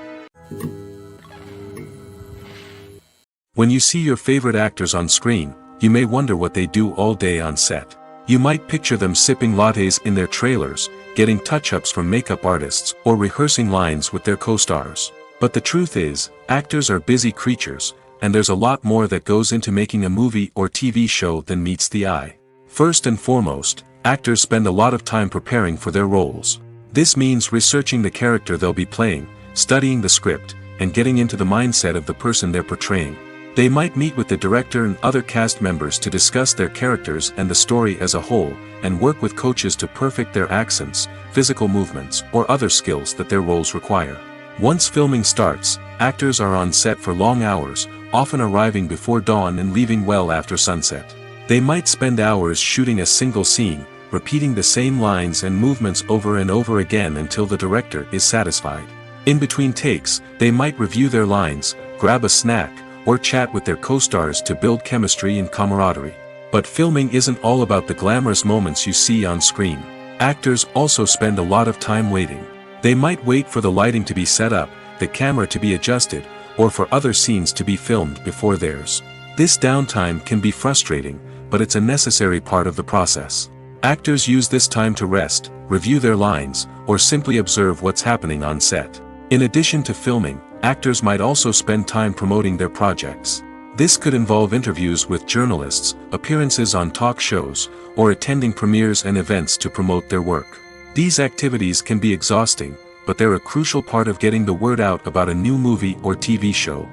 When you see your favorite actors on screen, you may wonder what they do all day on set. You might picture them sipping lattes in their trailers, getting touch-ups from makeup artists, or rehearsing lines with their co-stars. But the truth is, actors are busy creatures, and there's a lot more that goes into making a movie or TV show than meets the eye. First and foremost, actors spend a lot of time preparing for their roles. This means researching the character they'll be playing, studying the script, and getting into the mindset of the person they're portraying. They might meet with the director and other cast members to discuss their characters and the story as a whole, and work with coaches to perfect their accents, physical movements, or other skills that their roles require. Once filming starts, actors are on set for long hours, often arriving before dawn and leaving well after sunset. They might spend hours shooting a single scene, repeating the same lines and movements over and over again until the director is satisfied. In between takes, they might review their lines, grab a snack, or chat with their co-stars to build chemistry and camaraderie. But filming isn't all about the glamorous moments you see on screen. Actors also spend a lot of time waiting. They might wait for the lighting to be set up, the camera to be adjusted, or for other scenes to be filmed before theirs. This downtime can be frustrating, but it's a necessary part of the process. Actors use this time to rest, review their lines, or simply observe what's happening on set. In addition to filming, actors might also spend time promoting their projects. This could involve interviews with journalists, appearances on talk shows, or attending premieres and events to promote their work. These activities can be exhausting, but they're a crucial part of getting the word out about a new movie or TV show.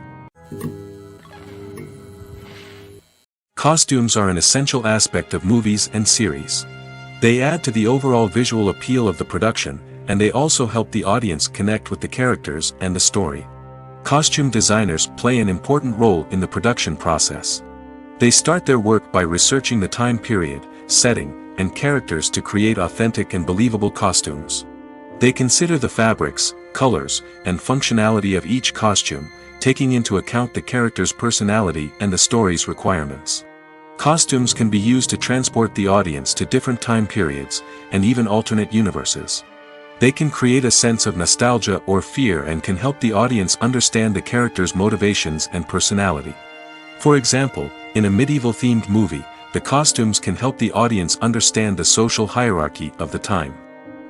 Costumes are an essential aspect of movies and series. They add to the overall visual appeal of the production, and they also help the audience connect with the characters and the story. Costume designers play an important role in the production process. They start their work by researching the time period, setting, and characters to create authentic and believable costumes. They consider the fabrics, colors, and functionality of each costume, taking into account the character's personality and the story's requirements. Costumes can be used to transport the audience to different time periods, and even alternate universes. They can create a sense of nostalgia or fear and can help the audience understand the character's motivations and personality. For example, in a medieval-themed movie, the costumes can help the audience understand the social hierarchy of the time.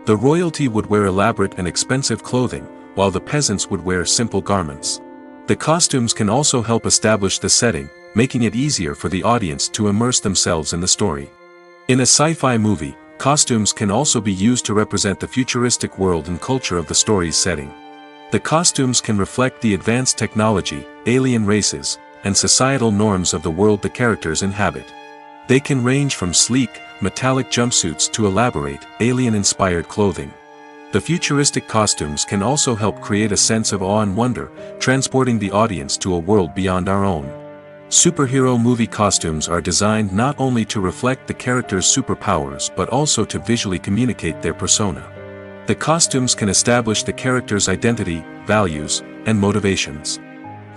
The royalty would wear elaborate and expensive clothing, while the peasants would wear simple garments. The costumes can also help establish the setting, making it easier for the audience to immerse themselves in the story. In a sci-fi movie, costumes can also be used to represent the futuristic world and culture of the story's setting. The costumes can reflect the advanced technology, alien races, and societal norms of the world the characters inhabit. They can range from sleek, metallic jumpsuits to elaborate, alien-inspired clothing. The futuristic costumes can also help create a sense of awe and wonder, transporting the audience to a world beyond our own. Superhero movie costumes are designed not only to reflect the character's superpowers but also to visually communicate their persona. The costumes can establish the character's identity, values, and motivations.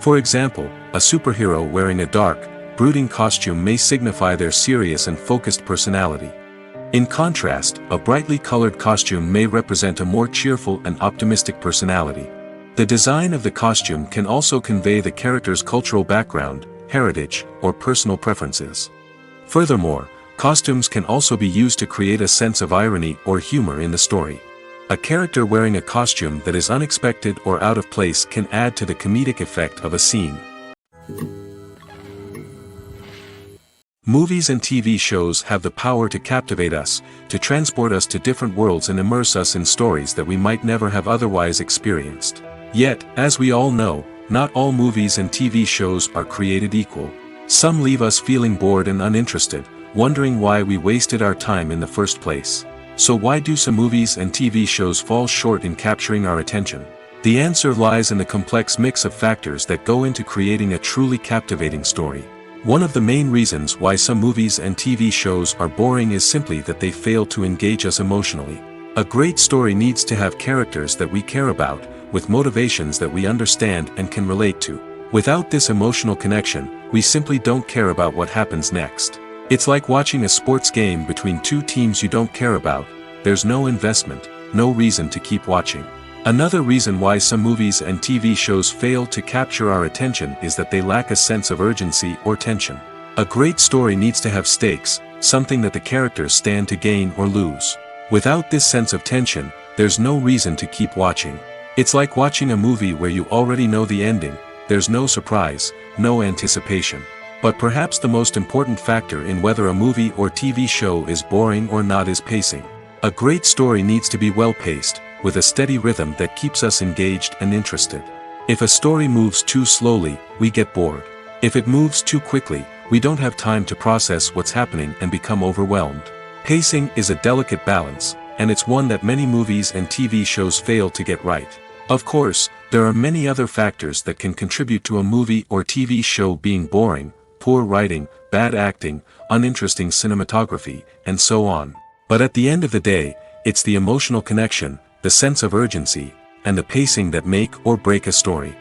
For example, a superhero wearing a dark, brooding costume may signify their serious and focused personality. In contrast, a brightly colored costume may represent a more cheerful and optimistic personality. The design of the costume can also convey the character's cultural background, heritage, or personal preferences. Furthermore, costumes can also be used to create a sense of irony or humor in the story. A character wearing a costume that is unexpected or out of place can add to the comedic effect of a scene. Movies and TV shows have the power to captivate us, to transport us to different worlds and immerse us in stories that we might never have otherwise experienced. Yet, as we all know, not all movies and TV shows are created equal. Some leave us feeling bored and uninterested, wondering why we wasted our time in the first place. So why do some movies and TV shows fall short in capturing our attention? The answer lies in the complex mix of factors that go into creating a truly captivating story. One of the main reasons why some movies and TV shows are boring is simply that they fail to engage us emotionally. A great story needs to have characters that we care about, with motivations that we understand and can relate to. Without this emotional connection, we simply don't care about what happens next. It's like watching a sports game between two teams you don't care about. There's no investment, no reason to keep watching. Another reason why some movies and TV shows fail to capture our attention is that they lack a sense of urgency or tension. A great story needs to have stakes, something that the characters stand to gain or lose. Without this sense of tension, there's no reason to keep watching. It's like watching a movie where you already know the ending. There's no surprise, no anticipation. But perhaps the most important factor in whether a movie or TV show is boring or not is pacing. A great story needs to be well-paced, with a steady rhythm that keeps us engaged and interested. If a story moves too slowly, we get bored. If it moves too quickly, we don't have time to process what's happening and become overwhelmed. Pacing is a delicate balance, and it's one that many movies and TV shows fail to get right. Of course, there are many other factors that can contribute to a movie or TV show being boring: poor writing, bad acting, uninteresting cinematography, and so on. But at the end of the day, it's the emotional connection, the sense of urgency, and the pacing that make or break a story.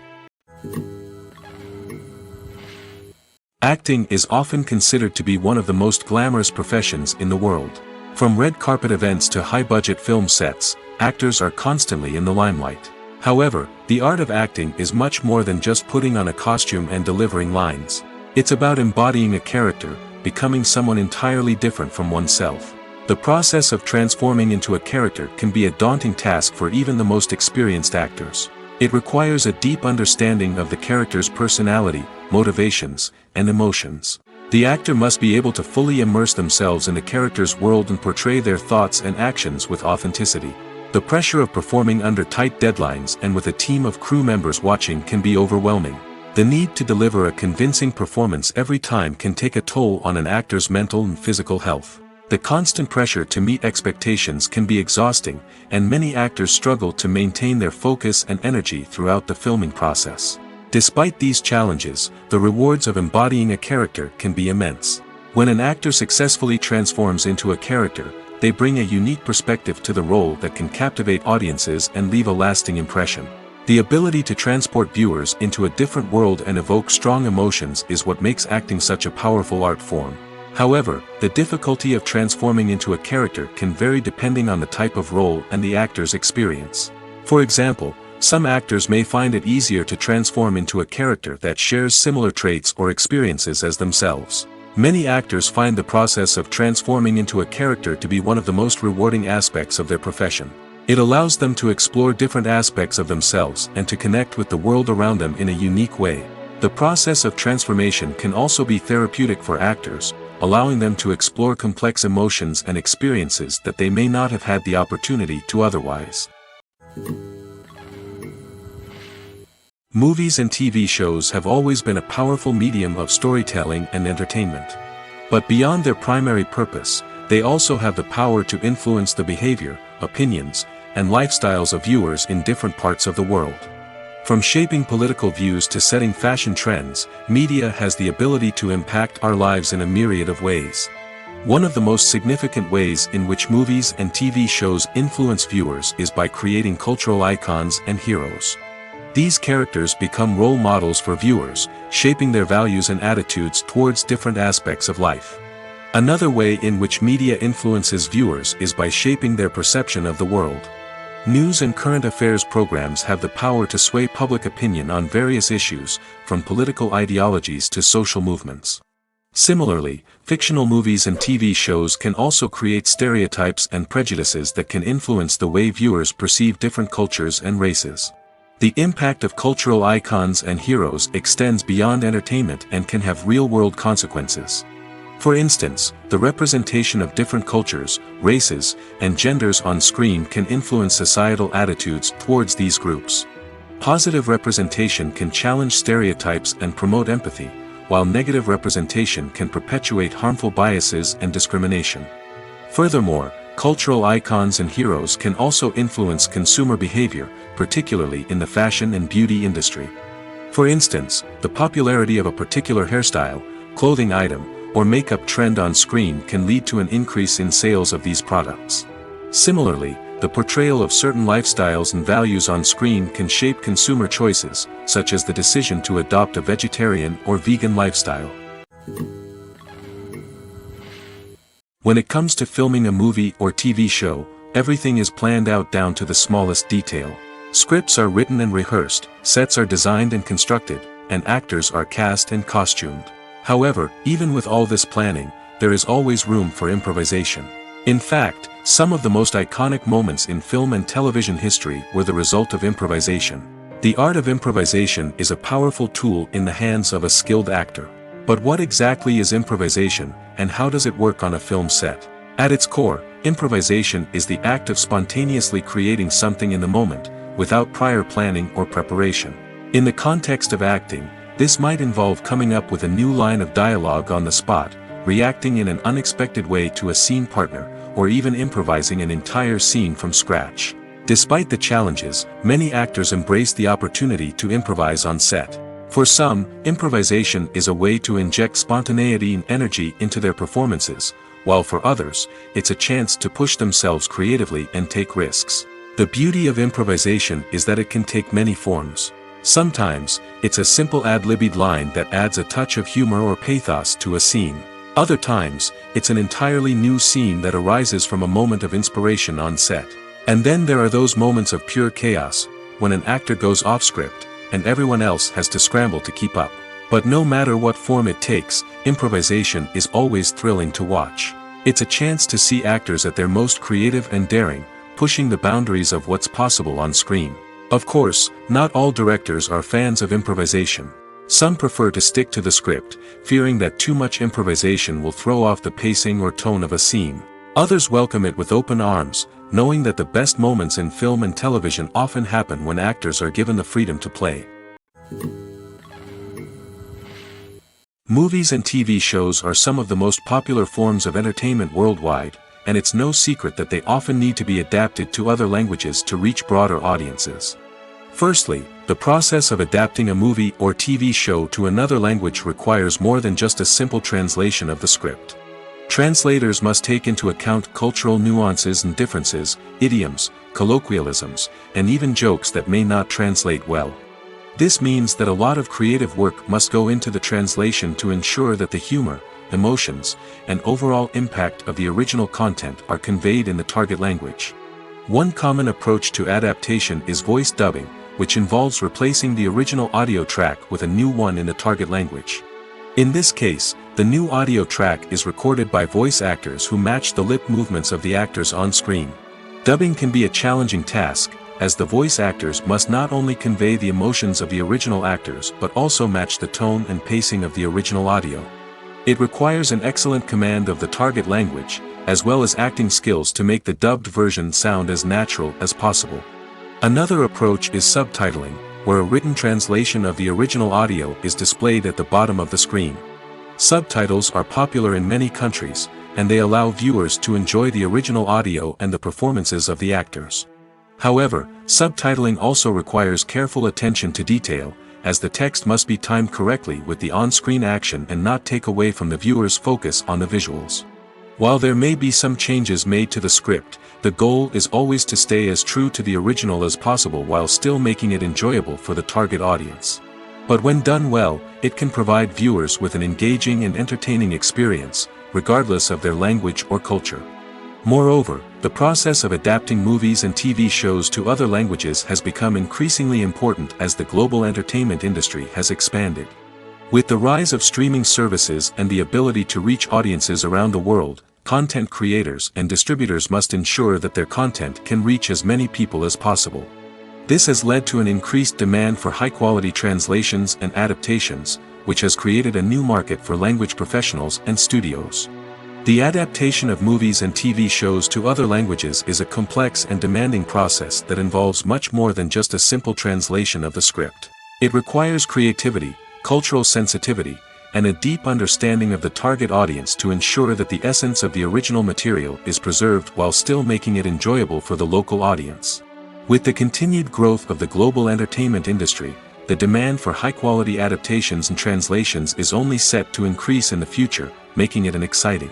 Acting is often considered to be one of the most glamorous professions in the world. From red carpet events to high-budget film sets, actors are constantly in the limelight. However, the art of acting is much more than just putting on a costume and delivering lines. It's about embodying a character, becoming someone entirely different from oneself. The process of transforming into a character can be a daunting task for even the most experienced actors. It requires a deep understanding of the character's personality, motivations, and emotions. The actor must be able to fully immerse themselves in the character's world and portray their thoughts and actions with authenticity. The pressure of performing under tight deadlines and with a team of crew members watching can be overwhelming. The need to deliver a convincing performance every time can take a toll on an actor's mental and physical health. The constant pressure to meet expectations can be exhausting, and many actors struggle to maintain their focus and energy throughout the filming process. Despite these challenges, the rewards of embodying a character can be immense. When an actor successfully transforms into a character, they bring a unique perspective to the role that can captivate audiences and leave a lasting impression. The ability to transport viewers into a different world and evoke strong emotions is what makes acting such a powerful art form. However, the difficulty of transforming into a character can vary depending on the type of role and the actor's experience. For example, some actors may find it easier to transform into a character that shares similar traits or experiences as themselves. Many actors find the process of transforming into a character to be one of the most rewarding aspects of their profession. It allows them to explore different aspects of themselves and to connect with the world around them in a unique way. The process of transformation can also be therapeutic for actors, allowing them to explore complex emotions and experiences that they may not have had the opportunity to otherwise. Movies and TV shows have always been a powerful medium of storytelling and entertainment. But beyond their primary purpose, they also have the power to influence the behavior, opinions, and lifestyles of viewers in different parts of the world. From shaping political views to setting fashion trends, media has the ability to impact our lives in a myriad of ways. One of the most significant ways in which movies and TV shows influence viewers is by creating cultural icons and heroes. These characters become role models for viewers, shaping their values and attitudes towards different aspects of life. Another way in which media influences viewers is by shaping their perception of the world. News and current affairs programs have the power to sway public opinion on various issues, from political ideologies to social movements. Similarly, fictional movies and TV shows can also create stereotypes and prejudices that can influence the way viewers perceive different cultures and races. The impact of cultural icons and heroes extends beyond entertainment and can have real-world consequences. For instance, the representation of different cultures, races, and genders on screen can influence societal attitudes towards these groups. Positive representation can challenge stereotypes and promote empathy, while negative representation can perpetuate harmful biases and discrimination. Furthermore, cultural icons and heroes can also influence consumer behavior, particularly in the fashion and beauty industry. For instance, the popularity of a particular hairstyle, clothing item, or makeup trend on screen can lead to an increase in sales of these products. Similarly, the portrayal of certain lifestyles and values on screen can shape consumer choices, such as the decision to adopt a vegetarian or vegan lifestyle. When it comes to filming a movie or TV show, everything is planned out down to the smallest detail. Scripts are written and rehearsed, sets are designed and constructed, and actors are cast and costumed. However, even with all this planning, there is always room for improvisation. In fact, some of the most iconic moments in film and television history were the result of improvisation. The art of improvisation is a powerful tool in the hands of a skilled actor. But what exactly is improvisation, and how does it work on a film set? At its core, improvisation is the act of spontaneously creating something in the moment, without prior planning or preparation. In the context of acting, this might involve coming up with a new line of dialogue on the spot, reacting in an unexpected way to a scene partner, or even improvising an entire scene from scratch. Despite the challenges, many actors embrace the opportunity to improvise on set. For some, improvisation is a way to inject spontaneity and energy into their performances, while for others, it's a chance to push themselves creatively and take risks. The beauty of improvisation is that it can take many forms. Sometimes, it's a simple ad-libbed line that adds a touch of humor or pathos to a scene. Other times, it's an entirely new scene that arises from a moment of inspiration on set. And then there are those moments of pure chaos, when an actor goes off script, and everyone else has to scramble to keep up. But no matter what form it takes, improvisation is always thrilling to watch. It's a chance to see actors at their most creative and daring, pushing the boundaries of what's possible on screen. Of course, not all directors are fans of improvisation. Some prefer to stick to the script, fearing that too much improvisation will throw off the pacing or tone of a scene. Others welcome it with open arms, knowing that the best moments in film and television often happen when actors are given the freedom to play. Movies and TV shows are some of the most popular forms of entertainment worldwide, and it's no secret that they often need to be adapted to other languages to reach broader audiences. Firstly, the process of adapting a movie or TV show to another language requires more than just a simple translation of the script. Translators must take into account cultural nuances and differences, idioms, colloquialisms, and even jokes that may not translate well. This means that a lot of creative work must go into the translation to ensure that the humor, emotions, and overall impact of the original content are conveyed in the target language. One common approach to adaptation is voice dubbing, which involves replacing the original audio track with a new one in the target language. In this case, the new audio track is recorded by voice actors who match the lip movements of the actors on screen. Dubbing can be a challenging task, as the voice actors must not only convey the emotions of the original actors but also match the tone and pacing of the original audio. It requires an excellent command of the target language, as well as acting skills to make the dubbed version sound as natural as possible. Another approach is subtitling, where a written translation of the original audio is displayed at the bottom of the screen. Subtitles are popular in many countries, and they allow viewers to enjoy the original audio and the performances of the actors. However, subtitling also requires careful attention to detail, as the text must be timed correctly with the on-screen action and not take away from the viewer's focus on the visuals. While there may be some changes made to the script, the goal is always to stay as true to the original as possible while still making it enjoyable for the target audience. But when done well, it can provide viewers with an engaging and entertaining experience, regardless of their language or culture. Moreover, the process of adapting movies and TV shows to other languages has become increasingly important as the global entertainment industry has expanded. With the rise of streaming services and the ability to reach audiences around the world, content creators and distributors must ensure that their content can reach as many people as possible. This has led to an increased demand for high-quality translations and adaptations, which has created a new market for language professionals and studios. The adaptation of movies and TV shows to other languages is a complex and demanding process that involves much more than just a simple translation of the script. It requires creativity, cultural sensitivity, and a deep understanding of the target audience to ensure that the essence of the original material is preserved while still making it enjoyable for the local audience. With the continued growth of the global entertainment industry, the demand for high-quality adaptations and translations is only set to increase in the future, making it an exciting.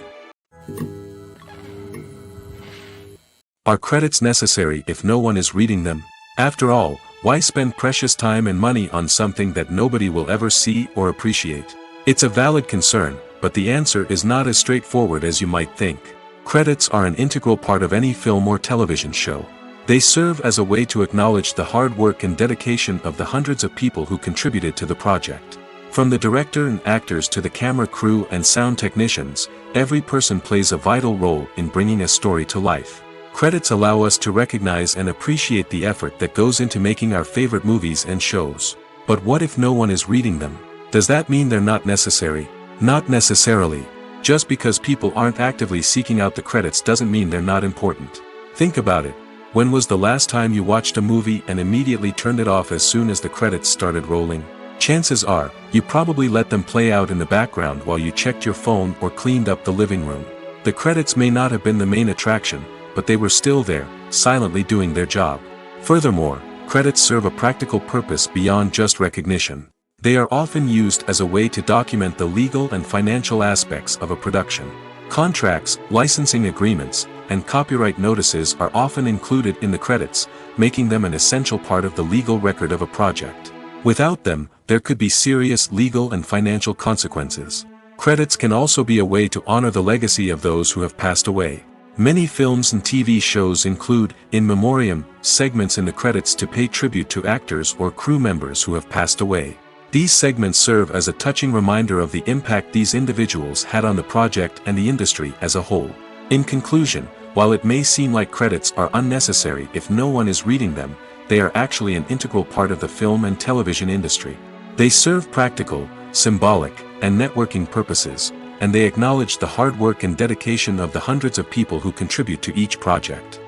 Are credits necessary if no one is reading them? After all, why spend precious time and money on something that nobody will ever see or appreciate? It's a valid concern, but the answer is not as straightforward as you might think. Credits are an integral part of any film or television show. They serve as a way to acknowledge the hard work and dedication of the hundreds of people who contributed to the project. From the director and actors to the camera crew and sound technicians, every person plays a vital role in bringing a story to life. Credits allow us to recognize and appreciate the effort that goes into making our favorite movies and shows. But what if no one is reading them? Does that mean they're not necessary? Not necessarily. Just because people aren't actively seeking out the credits doesn't mean they're not important. Think about it. When was the last time you watched a movie and immediately turned it off as soon as the credits started rolling? Chances are, you probably let them play out in the background while you checked your phone or cleaned up the living room. The credits may not have been the main attraction, but they were still there, silently doing their job. Furthermore, credits serve a practical purpose beyond just recognition. They are often used as a way to document the legal and financial aspects of a production. Contracts, licensing agreements, and copyright notices are often included in the credits, making them an essential part of the legal record of a project. Without them, there could be serious legal and financial consequences. Credits can also be a way to honor the legacy of those who have passed away. Many films and TV shows include, in memoriam, segments in the credits to pay tribute to actors or crew members who have passed away. These segments serve as a touching reminder of the impact these individuals had on the project and the industry as a whole. In conclusion, while it may seem like credits are unnecessary if no one is reading them, they are actually an integral part of the film and television industry. They serve practical, symbolic, and networking purposes, and they acknowledge the hard work and dedication of the hundreds of people who contribute to each project.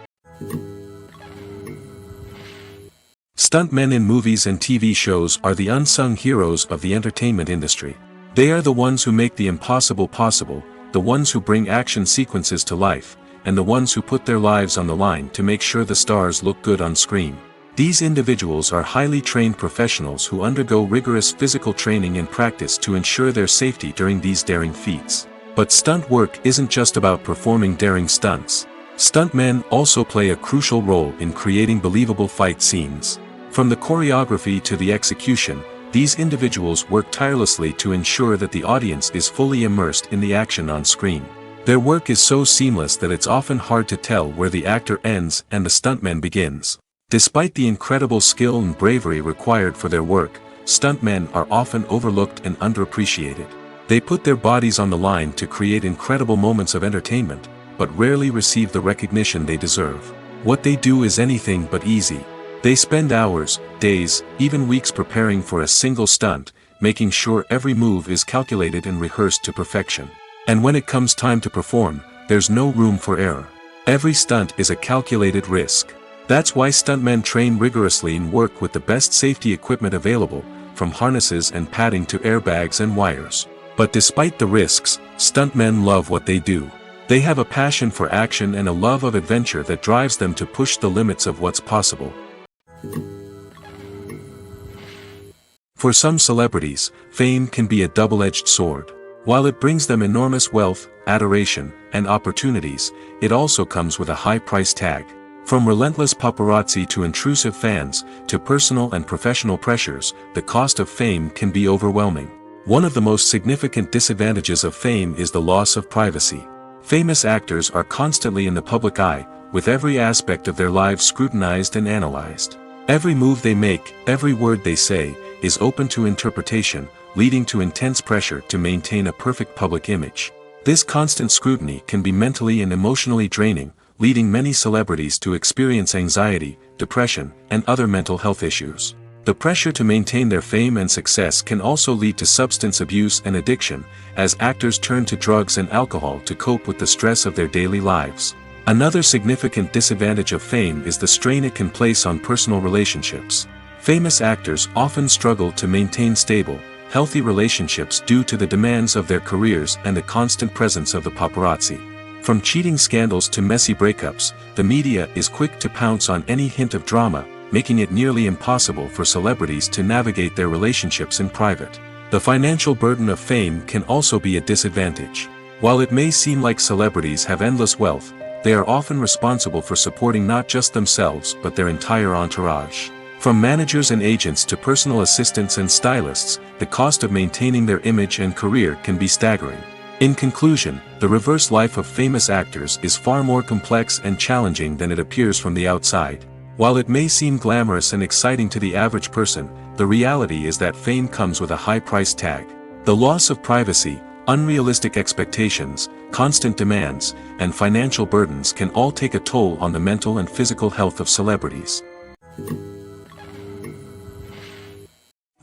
Stuntmen in movies and TV shows are the unsung heroes of the entertainment industry. They are the ones who make the impossible possible, the ones who bring action sequences to life, and the ones who put their lives on the line to make sure the stars look good on screen. These individuals are highly trained professionals who undergo rigorous physical training and practice to ensure their safety during these daring feats. But stunt work isn't just about performing daring stunts. Stuntmen also play a crucial role in creating believable fight scenes. From the choreography to the execution, these individuals work tirelessly to ensure that the audience is fully immersed in the action on screen. Their work is so seamless that it's often hard to tell where the actor ends and the stuntman begins. Despite the incredible skill and bravery required for their work, stuntmen are often overlooked and underappreciated. They put their bodies on the line to create incredible moments of entertainment, but rarely receive the recognition they deserve. What they do is anything but easy. They spend hours, days, even weeks preparing for a single stunt, making sure every move is calculated and rehearsed to perfection. And when it comes time to perform, there's no room for error. Every stunt is a calculated risk. That's why stuntmen train rigorously and work with the best safety equipment available, from harnesses and padding to airbags and wires. But despite the risks, stuntmen love what they do. They have a passion for action and a love of adventure that drives them to push the limits of what's possible. For some celebrities, fame can be a double-edged sword. While it brings them enormous wealth, adoration, and opportunities, it also comes with a high price tag. From relentless paparazzi to intrusive fans, to personal and professional pressures, the cost of fame can be overwhelming. One of the most significant disadvantages of fame is the loss of privacy. Famous actors are constantly in the public eye, with every aspect of their lives scrutinized and analyzed. Every move they make, every word they say, is open to interpretation, leading to intense pressure to maintain a perfect public image. This constant scrutiny can be mentally and emotionally draining, leading many celebrities to experience anxiety, depression, and other mental health issues. The pressure to maintain their fame and success can also lead to substance abuse and addiction, as actors turn to drugs and alcohol to cope with the stress of their daily lives. Another significant disadvantage of fame is the strain it can place on personal relationships. Famous actors often struggle to maintain stable, healthy relationships due to the demands of their careers and the constant presence of the paparazzi. From cheating scandals to messy breakups, the media is quick to pounce on any hint of drama, making it nearly impossible for celebrities to navigate their relationships in private. The financial burden of fame can also be a disadvantage. While it may seem like celebrities have endless wealth, they are often responsible for supporting not just themselves but their entire entourage. From managers and agents to personal assistants and stylists, the cost of maintaining their image and career can be staggering. In conclusion, the reverse life of famous actors is far more complex and challenging than it appears from the outside. While it may seem glamorous and exciting to the average person, the reality is that fame comes with a high price tag. The loss of privacy, unrealistic expectations, constant demands, and financial burdens can all take a toll on the mental and physical health of celebrities.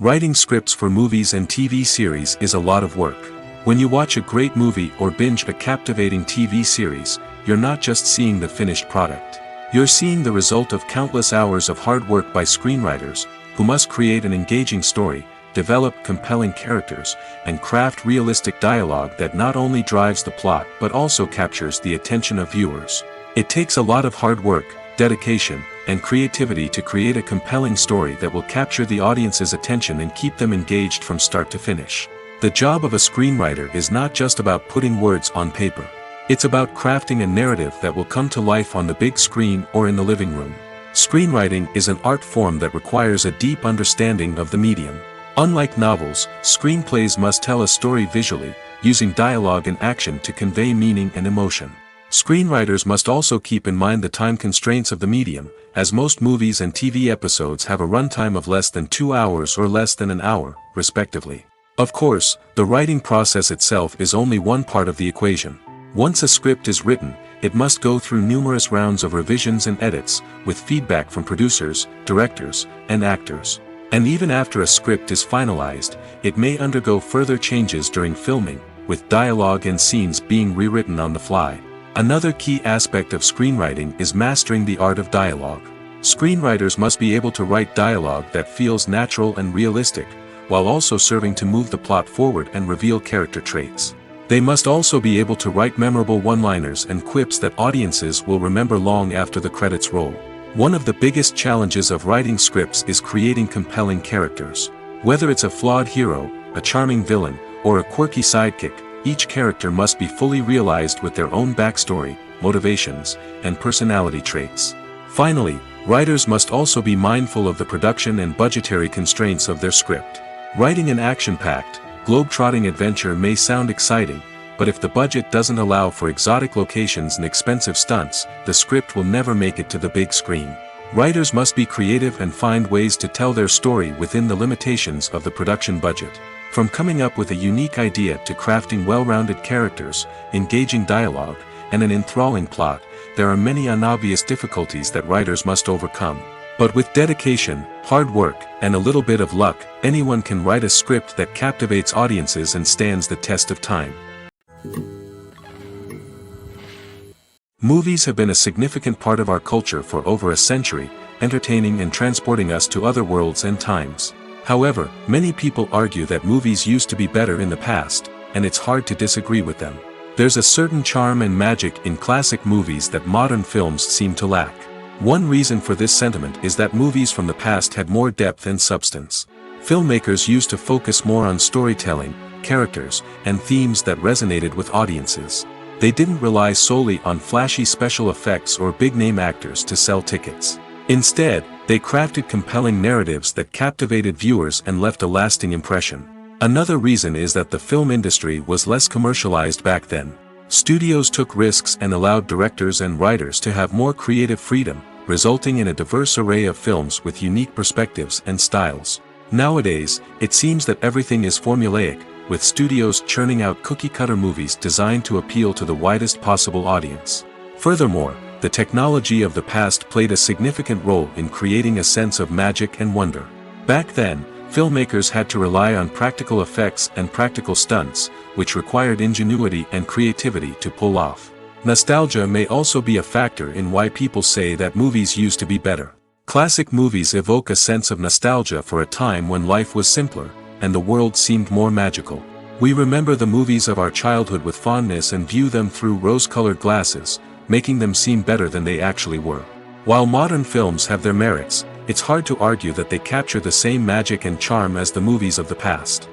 Writing scripts for movies and TV series is a lot of work. When you watch a great movie or binge a captivating TV series, you're not just seeing the finished product. You're seeing the result of countless hours of hard work by screenwriters, who must create an engaging story, develop compelling characters, and craft realistic dialogue that not only drives the plot but also captures the attention of viewers. It takes a lot of hard work, dedication, and creativity to create a compelling story that will capture the audience's attention and keep them engaged from start to finish. The job of a screenwriter is not just about putting words on paper. It's about crafting a narrative that will come to life on the big screen or in the living room. Screenwriting is an art form that requires a deep understanding of the medium. Unlike novels, screenplays must tell a story visually, using dialogue and action to convey meaning and emotion. Screenwriters must also keep in mind the time constraints of the medium, as most movies and TV episodes have a runtime of less than 2 hours or less than an hour, respectively. Of course, the writing process itself is only one part of the equation. Once a script is written, it must go through numerous rounds of revisions and edits, with feedback from producers, directors, and actors. And even after a script is finalized, it may undergo further changes during filming, with dialogue and scenes being rewritten on the fly. Another key aspect of screenwriting is mastering the art of dialogue. Screenwriters must be able to write dialogue that feels natural and realistic, while also serving to move the plot forward and reveal character traits. They must also be able to write memorable one-liners and quips that audiences will remember long after the credits roll. One of the biggest challenges of writing scripts is creating compelling characters. Whether it's a flawed hero, a charming villain, or a quirky sidekick, each character must be fully realized with their own backstory, motivations, and personality traits. Finally, writers must also be mindful of the production and budgetary constraints of their script. Writing an action-packed, globe-trotting adventure may sound exciting, but if the budget doesn't allow for exotic locations and expensive stunts, the script will never make it to the big screen. Writers must be creative and find ways to tell their story within the limitations of the production budget. From coming up with a unique idea to crafting well-rounded characters, engaging dialogue, and an enthralling plot, there are many unobvious difficulties that writers must overcome. But with dedication, hard work, and a little bit of luck, anyone can write a script that captivates audiences and stands the test of time. Movies have been a significant part of our culture for over a century, entertaining and transporting us to other worlds and times. However, many people argue that movies used to be better in the past, and it's hard to disagree with them. There's a certain charm and magic in classic movies that modern films seem to lack. One reason for this sentiment is that movies from the past had more depth and substance. Filmmakers used to focus more on storytelling, characters, and themes that resonated with audiences. They didn't rely solely on flashy special effects or big-name actors to sell tickets. Instead, they crafted compelling narratives that captivated viewers and left a lasting impression. Another reason is that the film industry was less commercialized back then. Studios took risks and allowed directors and writers to have more creative freedom, resulting in a diverse array of films with unique perspectives and styles. Nowadays, it seems that everything is formulaic, with studios churning out cookie-cutter movies designed to appeal to the widest possible audience. Furthermore, the technology of the past played a significant role in creating a sense of magic and wonder. Back then, filmmakers had to rely on practical effects and practical stunts, which required ingenuity and creativity to pull off. Nostalgia may also be a factor in why people say that movies used to be better. Classic movies evoke a sense of nostalgia for a time when life was simpler, and the world seemed more magical. We remember the movies of our childhood with fondness and view them through rose-colored glasses, making them seem better than they actually were. While modern films have their merits, it's hard to argue that they capture the same magic and charm as the movies of the past.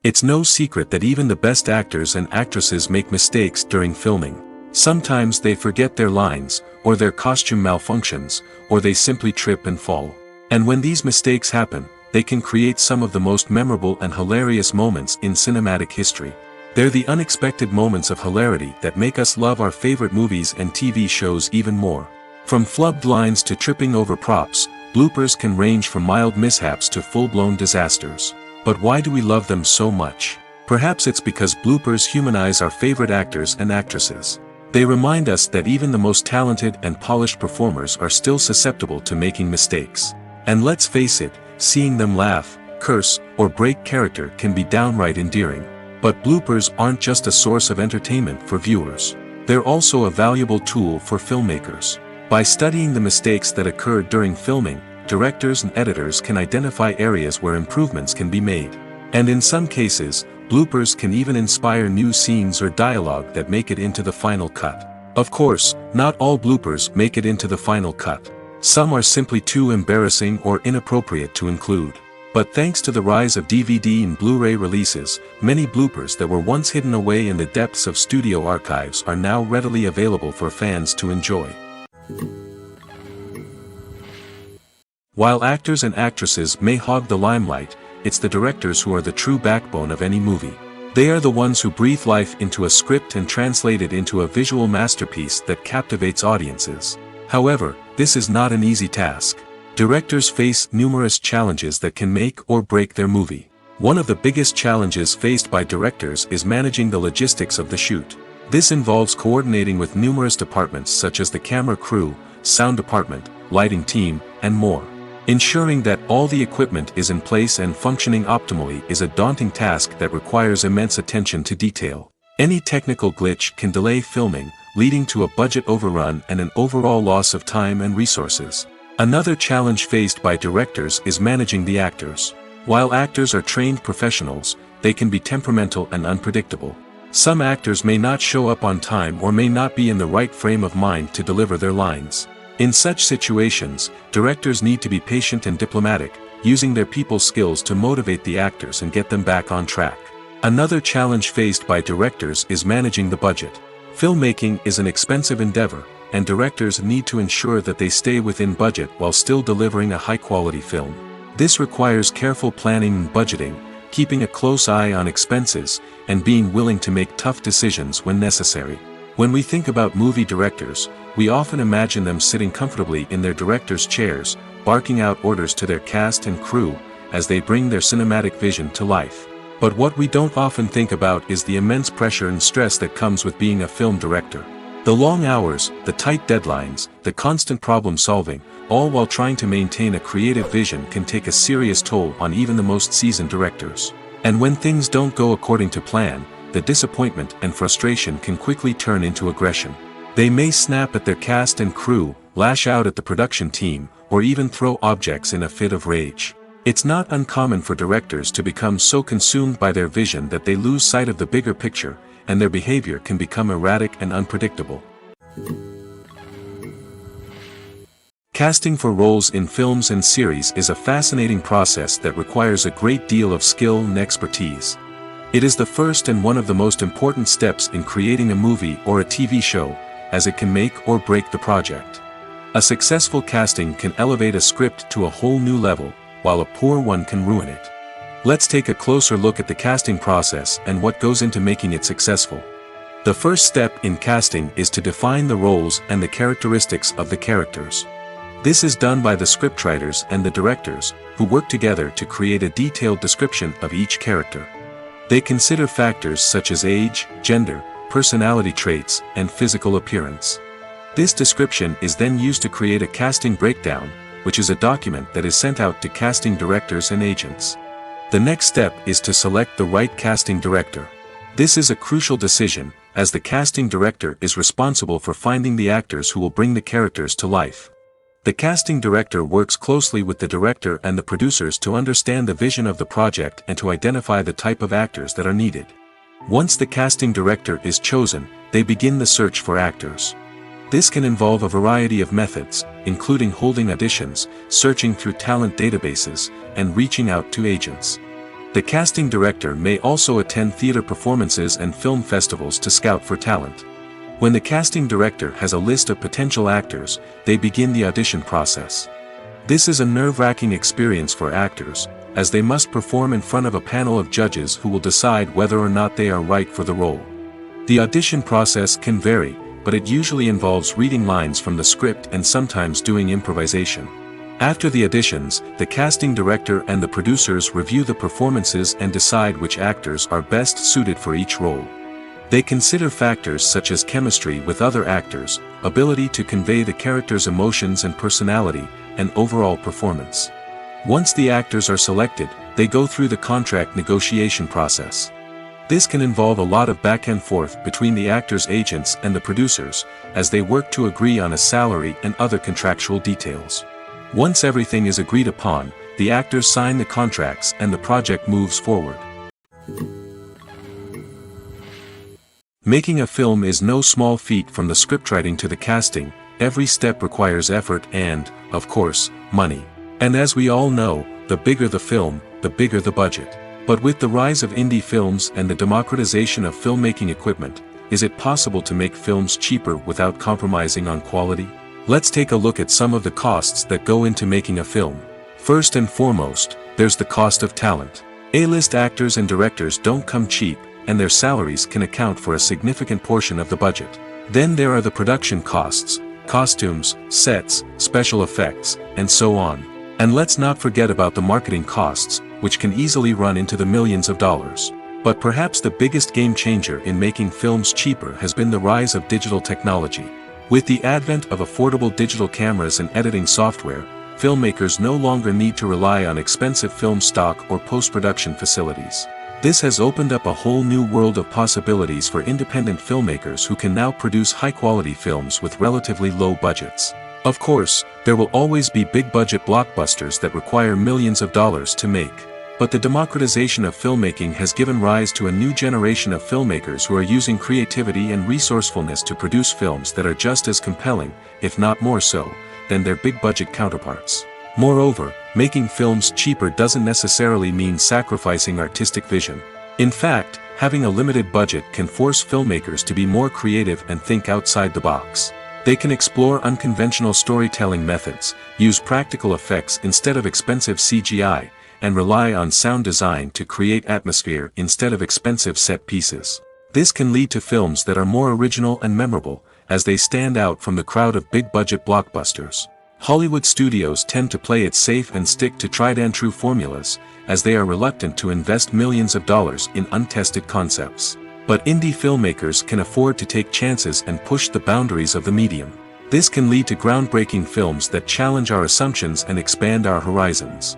It's no secret that even the best actors and actresses make mistakes during filming. Sometimes they forget their lines, or their costume malfunctions, or they simply trip and fall. And when these mistakes happen, they can create some of the most memorable and hilarious moments in cinematic history. They're the unexpected moments of hilarity that make us love our favorite movies and TV shows even more. From flubbed lines to tripping over props, bloopers can range from mild mishaps to full-blown disasters. But why do we love them so much? Perhaps it's because bloopers humanize our favorite actors and actresses. They remind us that even the most talented and polished performers are still susceptible to making mistakes. And let's face it, seeing them laugh, curse, or break character can be downright endearing. But bloopers aren't just a source of entertainment for viewers. They're also a valuable tool for filmmakers. By studying the mistakes that occurred during filming, directors and editors can identify areas where improvements can be made. And in some cases, bloopers can even inspire new scenes or dialogue that make it into the final cut. Of course, not all bloopers make it into the final cut. Some are simply too embarrassing or inappropriate to include. But thanks to the rise of DVD and Blu-ray releases, many bloopers that were once hidden away in the depths of studio archives are now readily available for fans to enjoy. While actors and actresses may hog the limelight, it's the directors who are the true backbone of any movie. They are the ones who breathe life into a script and translate it into a visual masterpiece that captivates audiences. However, this is not an easy task. Directors face numerous challenges that can make or break their movie. One of the biggest challenges faced by directors is managing the logistics of the shoot. This involves coordinating with numerous departments such as the camera crew, sound department, lighting team, and more. Ensuring that all the equipment is in place and functioning optimally is a daunting task that requires immense attention to detail. Any technical glitch can delay filming, leading to a budget overrun and an overall loss of time and resources. Another challenge faced by directors is managing the actors. While actors are trained professionals, they can be temperamental and unpredictable. Some actors may not show up on time or may not be in the right frame of mind to deliver their lines. In such situations, directors need to be patient and diplomatic, using their people skills to motivate the actors and get them back on track. Another challenge faced by directors is managing the budget. Filmmaking is an expensive endeavor, and directors need to ensure that they stay within budget while still delivering a high-quality film. This requires careful planning and budgeting, keeping a close eye on expenses, and being willing to make tough decisions when necessary. When we think about movie directors, we often imagine them sitting comfortably in their director's chairs, barking out orders to their cast and crew, as they bring their cinematic vision to life. But what we don't often think about is the immense pressure and stress that comes with being a film director. The long hours, the tight deadlines, the constant problem solving, all while trying to maintain a creative vision can take a serious toll on even the most seasoned directors. And when things don't go according to plan, the disappointment and frustration can quickly turn into aggression. They may snap at their cast and crew, lash out at the production team, or even throw objects in a fit of rage. It's not uncommon for directors to become so consumed by their vision that they lose sight of the bigger picture, and their behavior can become erratic and unpredictable. Casting for roles in films and series is a fascinating process that requires a great deal of skill and expertise. It is the first and one of the most important steps in creating a movie or a TV show, as it can make or break the project. A successful casting can elevate a script to a whole new level, while a poor one can ruin it. Let's take a closer look at the casting process and what goes into making it successful. The first step in casting is to define the roles and the characteristics of the characters. This is done by the scriptwriters and the directors, who work together to create a detailed description of each character. They consider factors such as age, gender, personality traits, and physical appearance. This description is then used to create a casting breakdown, which is a document that is sent out to casting directors and agents. The next step is to select the right casting director. This is a crucial decision, as the casting director is responsible for finding the actors who will bring the characters to life. The casting director works closely with the director and the producers to understand the vision of the project and to identify the type of actors that are needed. Once the casting director is chosen, they begin the search for actors. This can involve a variety of methods, including holding auditions, searching through talent databases, and reaching out to agents. The casting director may also attend theater performances and film festivals to scout for talent. When the casting director has a list of potential actors, they begin the audition process. This is a nerve-wracking experience for actors, as they must perform in front of a panel of judges who will decide whether or not they are right for the role. The audition process can vary, but it usually involves reading lines from the script and sometimes doing improvisation. After the auditions, the casting director and the producers review the performances and decide which actors are best suited for each role. They consider factors such as chemistry with other actors, ability to convey the character's emotions and personality, and overall performance. Once the actors are selected, they go through the contract negotiation process. This can involve a lot of back and forth between the actors' agents and the producers, as they work to agree on a salary and other contractual details. Once everything is agreed upon, the actors sign the contracts and the project moves forward. Making a film is no small feat. From the scriptwriting to the casting, every step requires effort and, of course, money. And as we all know, the bigger the film, the bigger the budget. But with the rise of indie films and the democratization of filmmaking equipment, is it possible to make films cheaper without compromising on quality? Let's take a look at some of the costs that go into making a film. First and foremost, there's the cost of talent. A-list actors and directors don't come cheap, and their salaries can account for a significant portion of the budget. Then there are the production costs, costumes, sets, special effects, and so on. And let's not forget about the marketing costs, which can easily run into the millions of dollars. But perhaps the biggest game changer in making films cheaper has been the rise of digital technology. With the advent of affordable digital cameras and editing software, filmmakers no longer need to rely on expensive film stock or post-production facilities. This has opened up a whole new world of possibilities for independent filmmakers who can now produce high-quality films with relatively low budgets. Of course, there will always be big-budget blockbusters that require millions of dollars to make. But the democratization of filmmaking has given rise to a new generation of filmmakers who are using creativity and resourcefulness to produce films that are just as compelling, if not more so, than their big-budget counterparts. Moreover, making films cheaper doesn't necessarily mean sacrificing artistic vision. In fact, having a limited budget can force filmmakers to be more creative and think outside the box. They can explore unconventional storytelling methods, use practical effects instead of expensive CGI, and rely on sound design to create atmosphere instead of expensive set pieces. This can lead to films that are more original and memorable, as they stand out from the crowd of big-budget blockbusters. Hollywood studios tend to play it safe and stick to tried-and-true formulas, as they are reluctant to invest millions of dollars in untested concepts. But indie filmmakers can afford to take chances and push the boundaries of the medium. This can lead to groundbreaking films that challenge our assumptions and expand our horizons.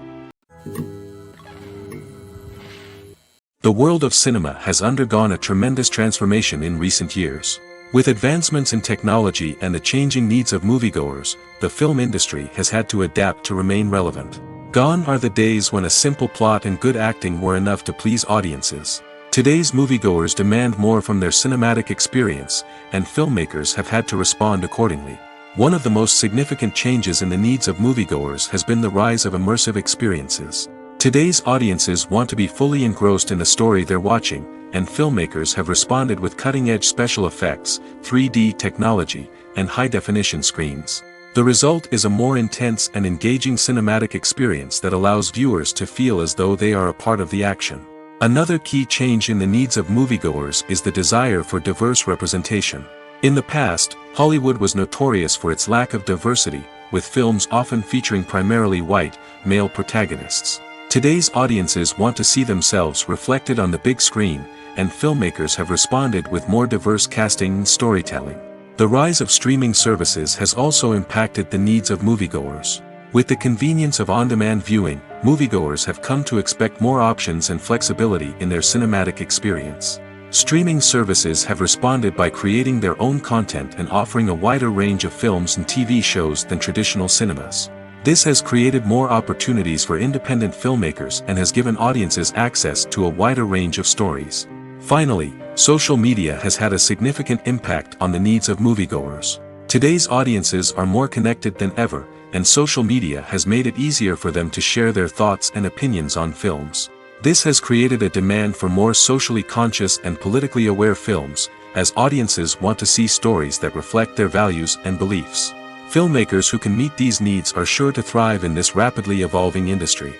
The world of cinema has undergone a tremendous transformation in recent years. With advancements in technology and the changing needs of moviegoers, the film industry has had to adapt to remain relevant. Gone are the days when a simple plot and good acting were enough to please audiences. Today's moviegoers demand more from their cinematic experience, and filmmakers have had to respond accordingly. One of the most significant changes in the needs of moviegoers has been the rise of immersive experiences. Today's audiences want to be fully engrossed in the story they're watching, and filmmakers have responded with cutting-edge special effects, 3D technology, and high-definition screens. The result is a more intense and engaging cinematic experience that allows viewers to feel as though they are a part of the action. Another key change in the needs of moviegoers is the desire for diverse representation. In the past, Hollywood was notorious for its lack of diversity, with films often featuring primarily white, male protagonists. Today's audiences want to see themselves reflected on the big screen, and filmmakers have responded with more diverse casting and storytelling. The rise of streaming services has also impacted the needs of moviegoers. With the convenience of on-demand viewing, moviegoers have come to expect more options and flexibility in their cinematic experience. Streaming services have responded by creating their own content and offering a wider range of films and TV shows than traditional cinemas. This has created more opportunities for independent filmmakers and has given audiences access to a wider range of stories. Finally, social media has had a significant impact on the needs of moviegoers. Today's audiences are more connected than ever, and social media has made it easier for them to share their thoughts and opinions on films. This has created a demand for more socially conscious and politically aware films, as audiences want to see stories that reflect their values and beliefs. Filmmakers who can meet these needs are sure to thrive in this rapidly evolving industry.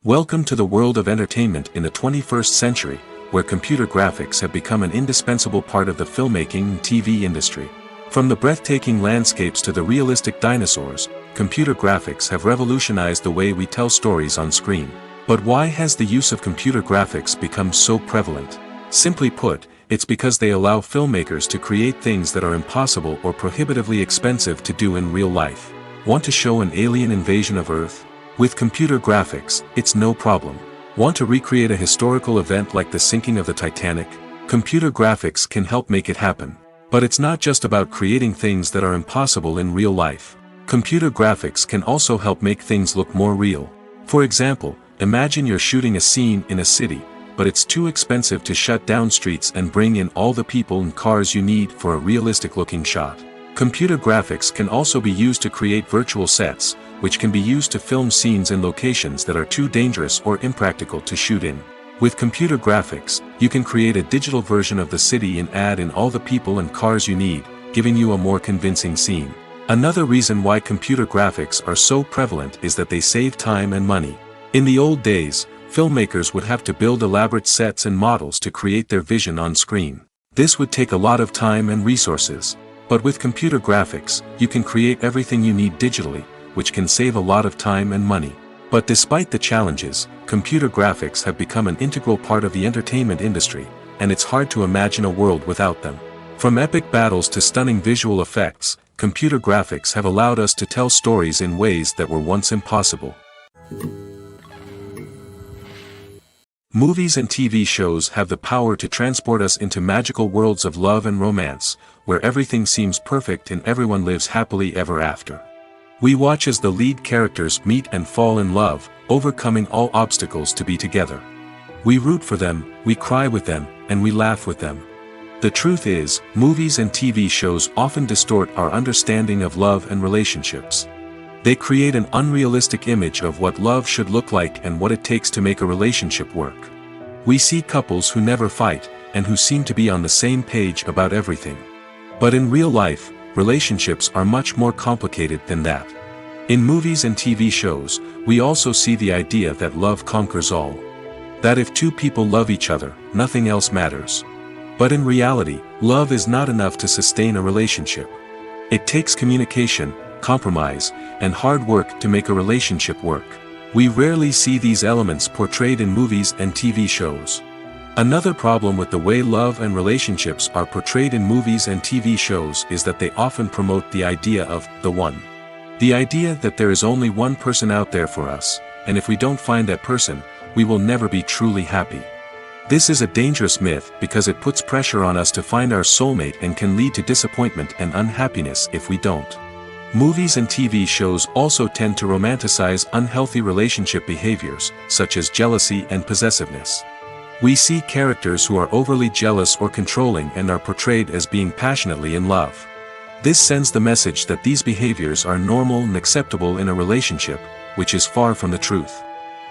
Welcome to the world of entertainment in the 21st century, where computer graphics have become an indispensable part of the filmmaking and TV industry. From the breathtaking landscapes to the realistic dinosaurs, computer graphics have revolutionized the way we tell stories on screen. But why has the use of computer graphics become so prevalent? Simply put, it's because they allow filmmakers to create things that are impossible or prohibitively expensive to do in real life. Want to show an alien invasion of Earth? With computer graphics, it's no problem. Want to recreate a historical event like the sinking of the Titanic? Computer graphics can help make it happen. But it's not just about creating things that are impossible in real life. Computer graphics can also help make things look more real. For example, imagine you're shooting a scene in a city, but it's too expensive to shut down streets and bring in all the people and cars you need for a realistic-looking shot. Computer graphics can also be used to create virtual sets, which can be used to film scenes in locations that are too dangerous or impractical to shoot in. With computer graphics, you can create a digital version of the city and add in all the people and cars you need, giving you a more convincing scene. Another reason why computer graphics are so prevalent is that they save time and money. In the old days, filmmakers would have to build elaborate sets and models to create their vision on screen. This would take a lot of time and resources. But with computer graphics, you can create everything you need digitally, which can save a lot of time and money. But despite the challenges, computer graphics have become an integral part of the entertainment industry, and it's hard to imagine a world without them. From epic battles to stunning visual effects, computer graphics have allowed us to tell stories in ways that were once impossible. Movies and TV shows have the power to transport us into magical worlds of love and romance, where everything seems perfect and everyone lives happily ever after. We watch as the lead characters meet and fall in love, overcoming all obstacles to be together. We root for them, we cry with them, and we laugh with them. The truth is, movies and TV shows often distort our understanding of love and relationships. They create an unrealistic image of what love should look like and what it takes to make a relationship work. We see couples who never fight, and who seem to be on the same page about everything. But in real life, relationships are much more complicated than that. In movies and TV shows, we also see the idea that love conquers all. That if two people love each other, nothing else matters. But in reality, love is not enough to sustain a relationship. It takes communication, compromise, and hard work to make a relationship work. We rarely see these elements portrayed in movies and TV shows. Another problem with the way love and relationships are portrayed in movies and TV shows is that they often promote the idea of the one. The idea that there is only one person out there for us, and if we don't find that person, we will never be truly happy. This is a dangerous myth because it puts pressure on us to find our soulmate and can lead to disappointment and unhappiness if we don't. Movies and TV shows also tend to romanticize unhealthy relationship behaviors, such as jealousy and possessiveness. We see characters who are overly jealous or controlling and are portrayed as being passionately in love. This sends the message that these behaviors are normal and acceptable in a relationship, which is far from the truth.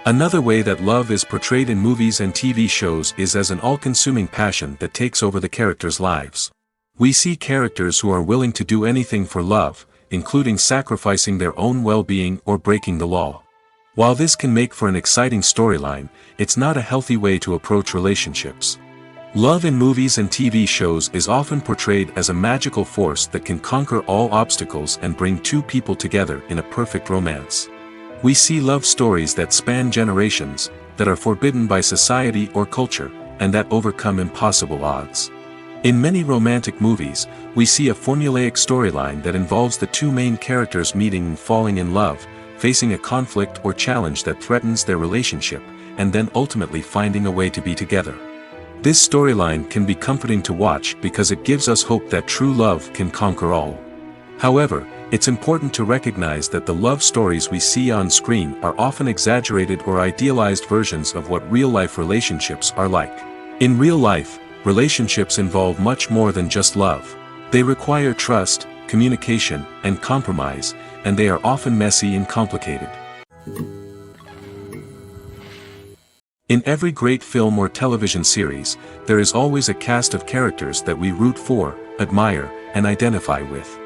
Another way that love is portrayed in movies and TV shows is as an all-consuming passion that takes over the characters' lives. We see characters who are willing to do anything for love, including sacrificing their own well-being or breaking the law. While this can make for an exciting storyline, it's not a healthy way to approach relationships. Love in movies and TV shows is often portrayed as a magical force that can conquer all obstacles and bring two people together in a perfect romance. We see love stories that span generations, that are forbidden by society or culture, and that overcome impossible odds. In many romantic movies, we see a formulaic storyline that involves the two main characters meeting and falling in love, facing a conflict or challenge that threatens their relationship, and then ultimately finding a way to be together. This storyline can be comforting to watch because it gives us hope that true love can conquer all. However, it's important to recognize that the love stories we see on screen are often exaggerated or idealized versions of what real-life relationships are like. In real life, relationships involve much more than just love. They require trust, communication, and compromise, and they are often messy and complicated. In every great film or television series, there is always a cast of characters that we root for, admire, and identify with.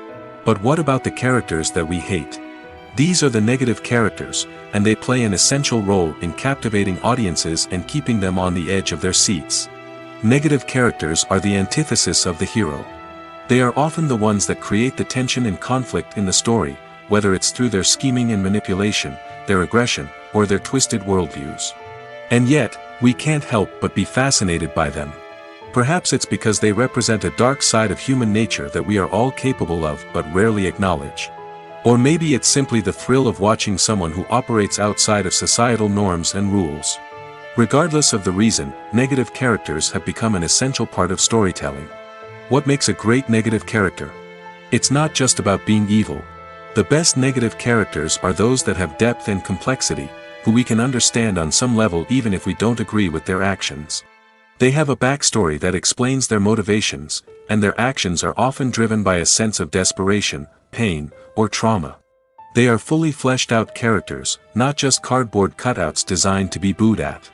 But what about the characters that we hate? These are the negative characters, and they play an essential role in captivating audiences and keeping them on the edge of their seats. Negative characters are the antithesis of the hero. They are often the ones that create the tension and conflict in the story, whether it's through their scheming and manipulation, their aggression, or their twisted worldviews. And yet, we can't help but be fascinated by them. Perhaps it's because they represent a dark side of human nature that we are all capable of but rarely acknowledge. Or maybe it's simply the thrill of watching someone who operates outside of societal norms and rules. Regardless of the reason, negative characters have become an essential part of storytelling. What makes a great negative character? It's not just about being evil. The best negative characters are those that have depth and complexity, who we can understand on some level even if we don't agree with their actions. They have a backstory that explains their motivations, and their actions are often driven by a sense of desperation, pain, or trauma. They are fully fleshed out characters, not just cardboard cutouts designed to be booed at.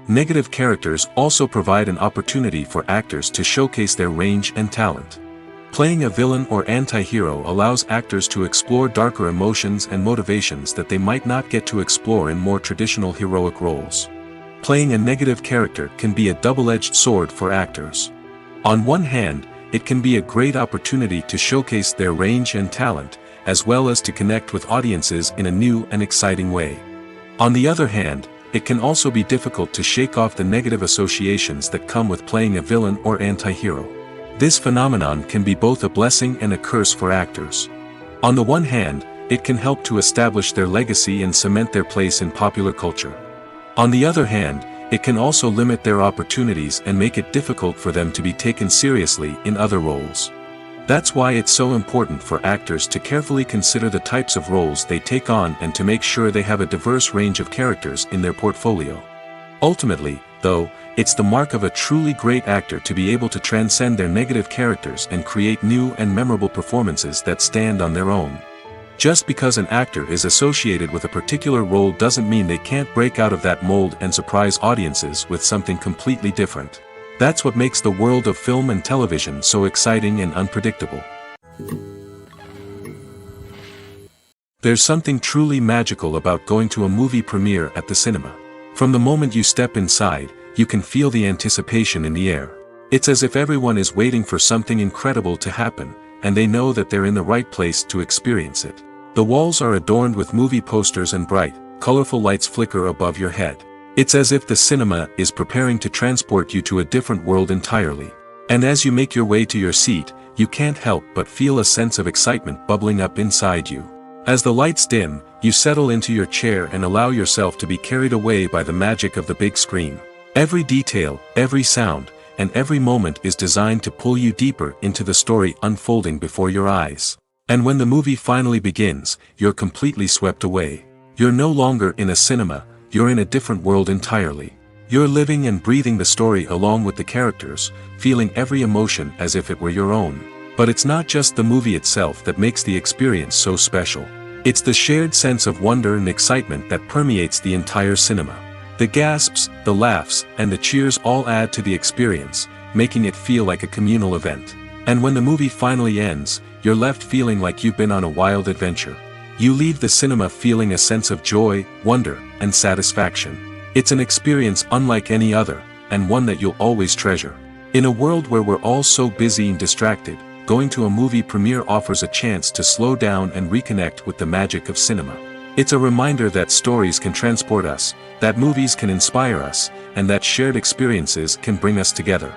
Negative characters also provide an opportunity for actors to showcase their range and talent. Playing a villain or anti-hero allows actors to explore darker emotions and motivations that they might not get to explore in more traditional heroic roles. Playing a negative character can be a double-edged sword for actors. On one hand, it can be a great opportunity to showcase their range and talent, as well as to connect with audiences in a new and exciting way. On the other hand, it can also be difficult to shake off the negative associations that come with playing a villain or anti-hero. This phenomenon can be both a blessing and a curse for actors. On the one hand, it can help to establish their legacy and cement their place in popular culture. On the other hand, it can also limit their opportunities and make it difficult for them to be taken seriously in other roles. That's why it's so important for actors to carefully consider the types of roles they take on and to make sure they have a diverse range of characters in their portfolio. Ultimately, though, it's the mark of a truly great actor to be able to transcend their negative characters and create new and memorable performances that stand on their own. Just because an actor is associated with a particular role doesn't mean they can't break out of that mold and surprise audiences with something completely different. That's what makes the world of film and television so exciting and unpredictable. There's something truly magical about going to a movie premiere at the cinema. From the moment you step inside, you can feel the anticipation in the air. It's as if everyone is waiting for something incredible to happen, and they know that they're in the right place to experience it. The walls are adorned with movie posters and bright, colorful lights flicker above your head. It's as if the cinema is preparing to transport you to a different world entirely. And as you make your way to your seat, you can't help but feel a sense of excitement bubbling up inside you. As the lights dim, you settle into your chair and allow yourself to be carried away by the magic of the big screen. Every detail, every sound, and every moment is designed to pull you deeper into the story unfolding before your eyes. And when the movie finally begins, you're completely swept away. You're no longer in a cinema, you're in a different world entirely. You're living and breathing the story along with the characters, feeling every emotion as if it were your own. But it's not just the movie itself that makes the experience so special. It's the shared sense of wonder and excitement that permeates the entire cinema. The gasps, the laughs, and the cheers all add to the experience, making it feel like a communal event. And when the movie finally ends, you're left feeling like you've been on a wild adventure. You leave the cinema feeling a sense of joy, wonder, and satisfaction. It's an experience unlike any other, and one that you'll always treasure. In a world where we're all so busy and distracted, going to a movie premiere offers a chance to slow down and reconnect with the magic of cinema. It's a reminder that stories can transport us, that movies can inspire us, and that shared experiences can bring us together.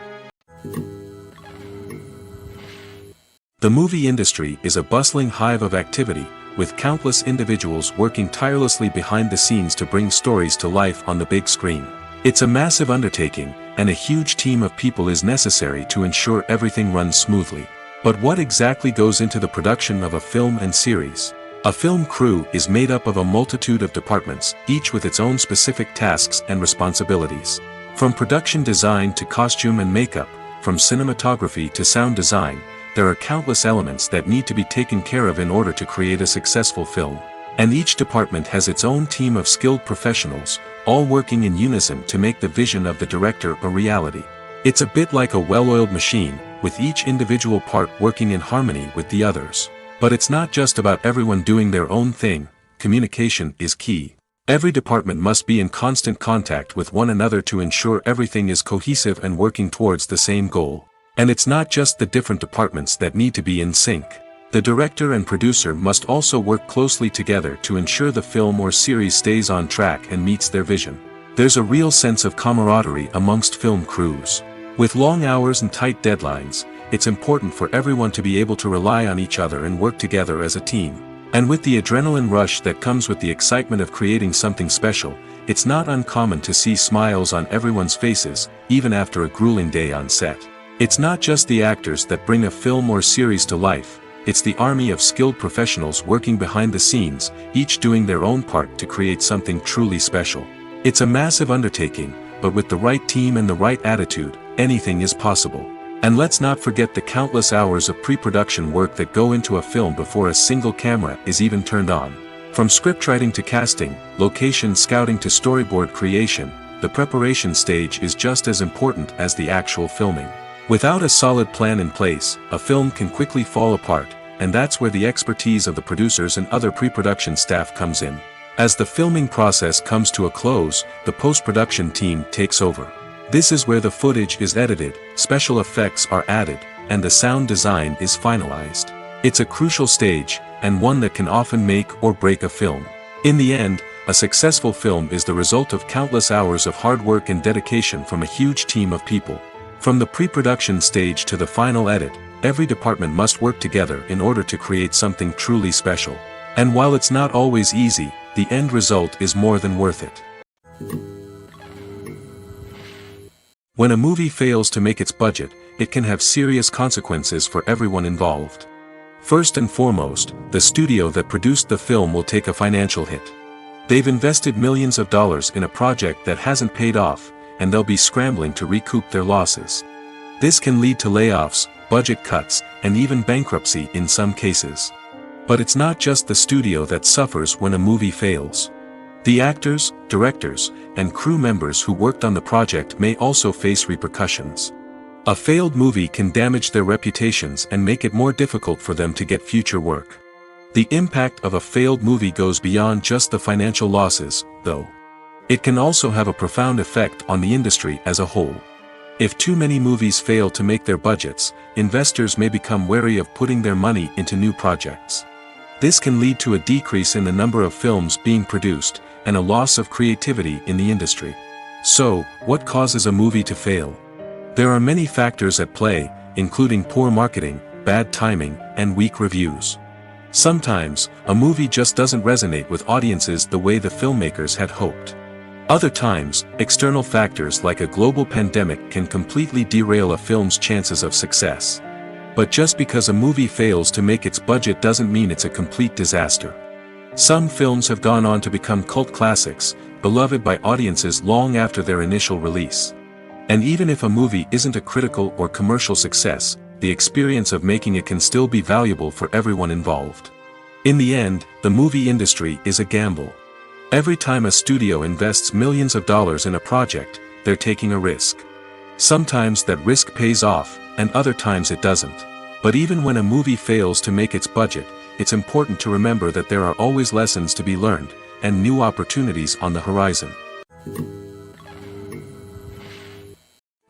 The movie industry is a bustling hive of activity, with countless individuals working tirelessly behind the scenes to bring stories to life on the big screen. It's a massive undertaking, and a huge team of people is necessary to ensure everything runs smoothly. But what exactly goes into the production of a film and series? A film crew is made up of a multitude of departments, each with its own specific tasks and responsibilities. From production design to costume and makeup, from cinematography to sound design, there are countless elements that need to be taken care of in order to create a successful film. And each department has its own team of skilled professionals, all working in unison to make the vision of the director a reality. It's a bit like a well-oiled machine, with each individual part working in harmony with the others. But it's not just about everyone doing their own thing. Communication is key. Every department must be in constant contact with one another to ensure everything is cohesive and working towards the same goal. And it's not just the different departments that need to be in sync. The director and producer must also work closely together to ensure the film or series stays on track and meets their vision. There's a real sense of camaraderie amongst film crews. With long hours and tight deadlines, it's important for everyone to be able to rely on each other and work together as a team. And with the adrenaline rush that comes with the excitement of creating something special, it's not uncommon to see smiles on everyone's faces, even after a grueling day on set. It's not just the actors that bring a film or series to life, it's the army of skilled professionals working behind the scenes, each doing their own part to create something truly special. It's a massive undertaking, but with the right team and the right attitude, anything is possible. And let's not forget the countless hours of pre-production work that go into a film before a single camera is even turned on. From scriptwriting to casting, location scouting to storyboard creation, the preparation stage is just as important as the actual filming. Without a solid plan in place, a film can quickly fall apart, and that's where the expertise of the producers and other pre-production staff comes in. As the filming process comes to a close, the post-production team takes over. This is where the footage is edited, special effects are added, and the sound design is finalized. It's a crucial stage, and one that can often make or break a film. In the end, a successful film is the result of countless hours of hard work and dedication from a huge team of people. From the pre-production stage to the final edit, every department must work together in order to create something truly special. And while it's not always easy, the end result is more than worth it. When a movie fails to make its budget, it can have serious consequences for everyone involved. First and foremost, the studio that produced the film will take a financial hit. They've invested millions of dollars in a project that hasn't paid off, and they'll be scrambling to recoup their losses. This can lead to layoffs, budget cuts, and even bankruptcy in some cases. But it's not just the studio that suffers when a movie fails. The actors, directors, and crew members who worked on the project may also face repercussions. A failed movie can damage their reputations and make it more difficult for them to get future work. The impact of a failed movie goes beyond just the financial losses, though. It can also have a profound effect on the industry as a whole. If too many movies fail to make their budgets, investors may become wary of putting their money into new projects. This can lead to a decrease in the number of films being produced, and a loss of creativity in the industry. So, what causes a movie to fail? There are many factors at play, including poor marketing, bad timing, and weak reviews. Sometimes, a movie just doesn't resonate with audiences the way the filmmakers had hoped. Other times, external factors like a global pandemic can completely derail a film's chances of success. But just because a movie fails to make its budget doesn't mean it's a complete disaster. Some films have gone on to become cult classics, beloved by audiences long after their initial release. And even if a movie isn't a critical or commercial success, the experience of making it can still be valuable for everyone involved. In the end, the movie industry is a gamble. Every time a studio invests millions of dollars in a project, they're taking a risk. Sometimes that risk pays off, and other times it doesn't. But even when a movie fails to make its budget, it's important to remember that there are always lessons to be learned, and new opportunities on the horizon.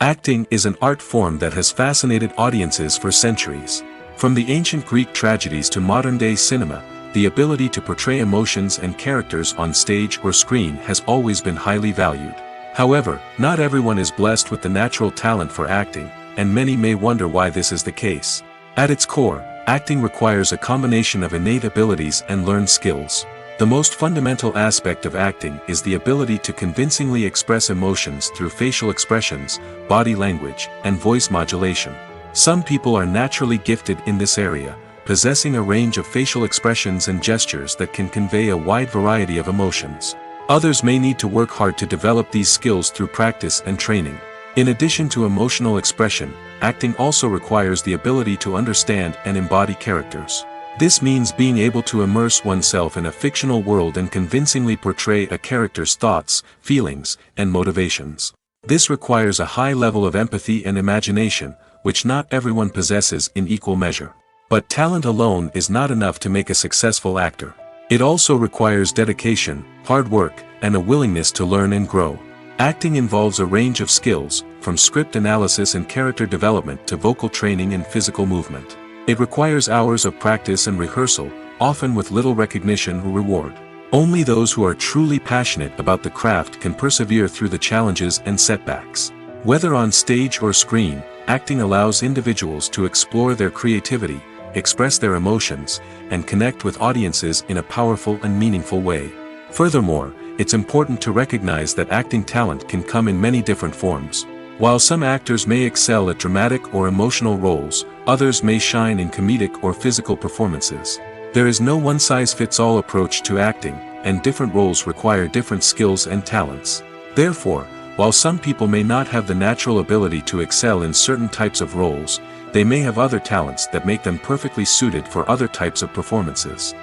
Acting is an art form that has fascinated audiences for centuries. From the ancient Greek tragedies to modern-day cinema, the ability to portray emotions and characters on stage or screen has always been highly valued. However, not everyone is blessed with the natural talent for acting, and many may wonder why this is the case. At its core, acting requires a combination of innate abilities and learned skills. The most fundamental aspect of acting is the ability to convincingly express emotions through facial expressions, body language, and voice modulation. Some people are naturally gifted in this area, possessing a range of facial expressions and gestures that can convey a wide variety of emotions. Others may need to work hard to develop these skills through practice and training. In addition to emotional expression, acting also requires the ability to understand and embody characters. This means being able to immerse oneself in a fictional world and convincingly portray a character's thoughts, feelings, and motivations. This requires a high level of empathy and imagination, which not everyone possesses in equal measure. But talent alone is not enough to make a successful actor. It also requires dedication, hard work, and a willingness to learn and grow. Acting involves a range of skills, from script analysis and character development to vocal training and physical movement. It requires hours of practice and rehearsal, often with little recognition or reward. Only those who are truly passionate about the craft can persevere through the challenges and setbacks. Whether on stage or screen, acting allows individuals to explore their creativity, express their emotions, and connect with audiences in a powerful and meaningful way. Furthermore, it's important to recognize that acting talent can come in many different forms. While some actors may excel at dramatic or emotional roles, others may shine in comedic or physical performances. There is no one-size-fits-all approach to acting, and different roles require different skills and talents. Therefore, while some people may not have the natural ability to excel in certain types of roles, they may have other talents that make them perfectly suited for other types of performances.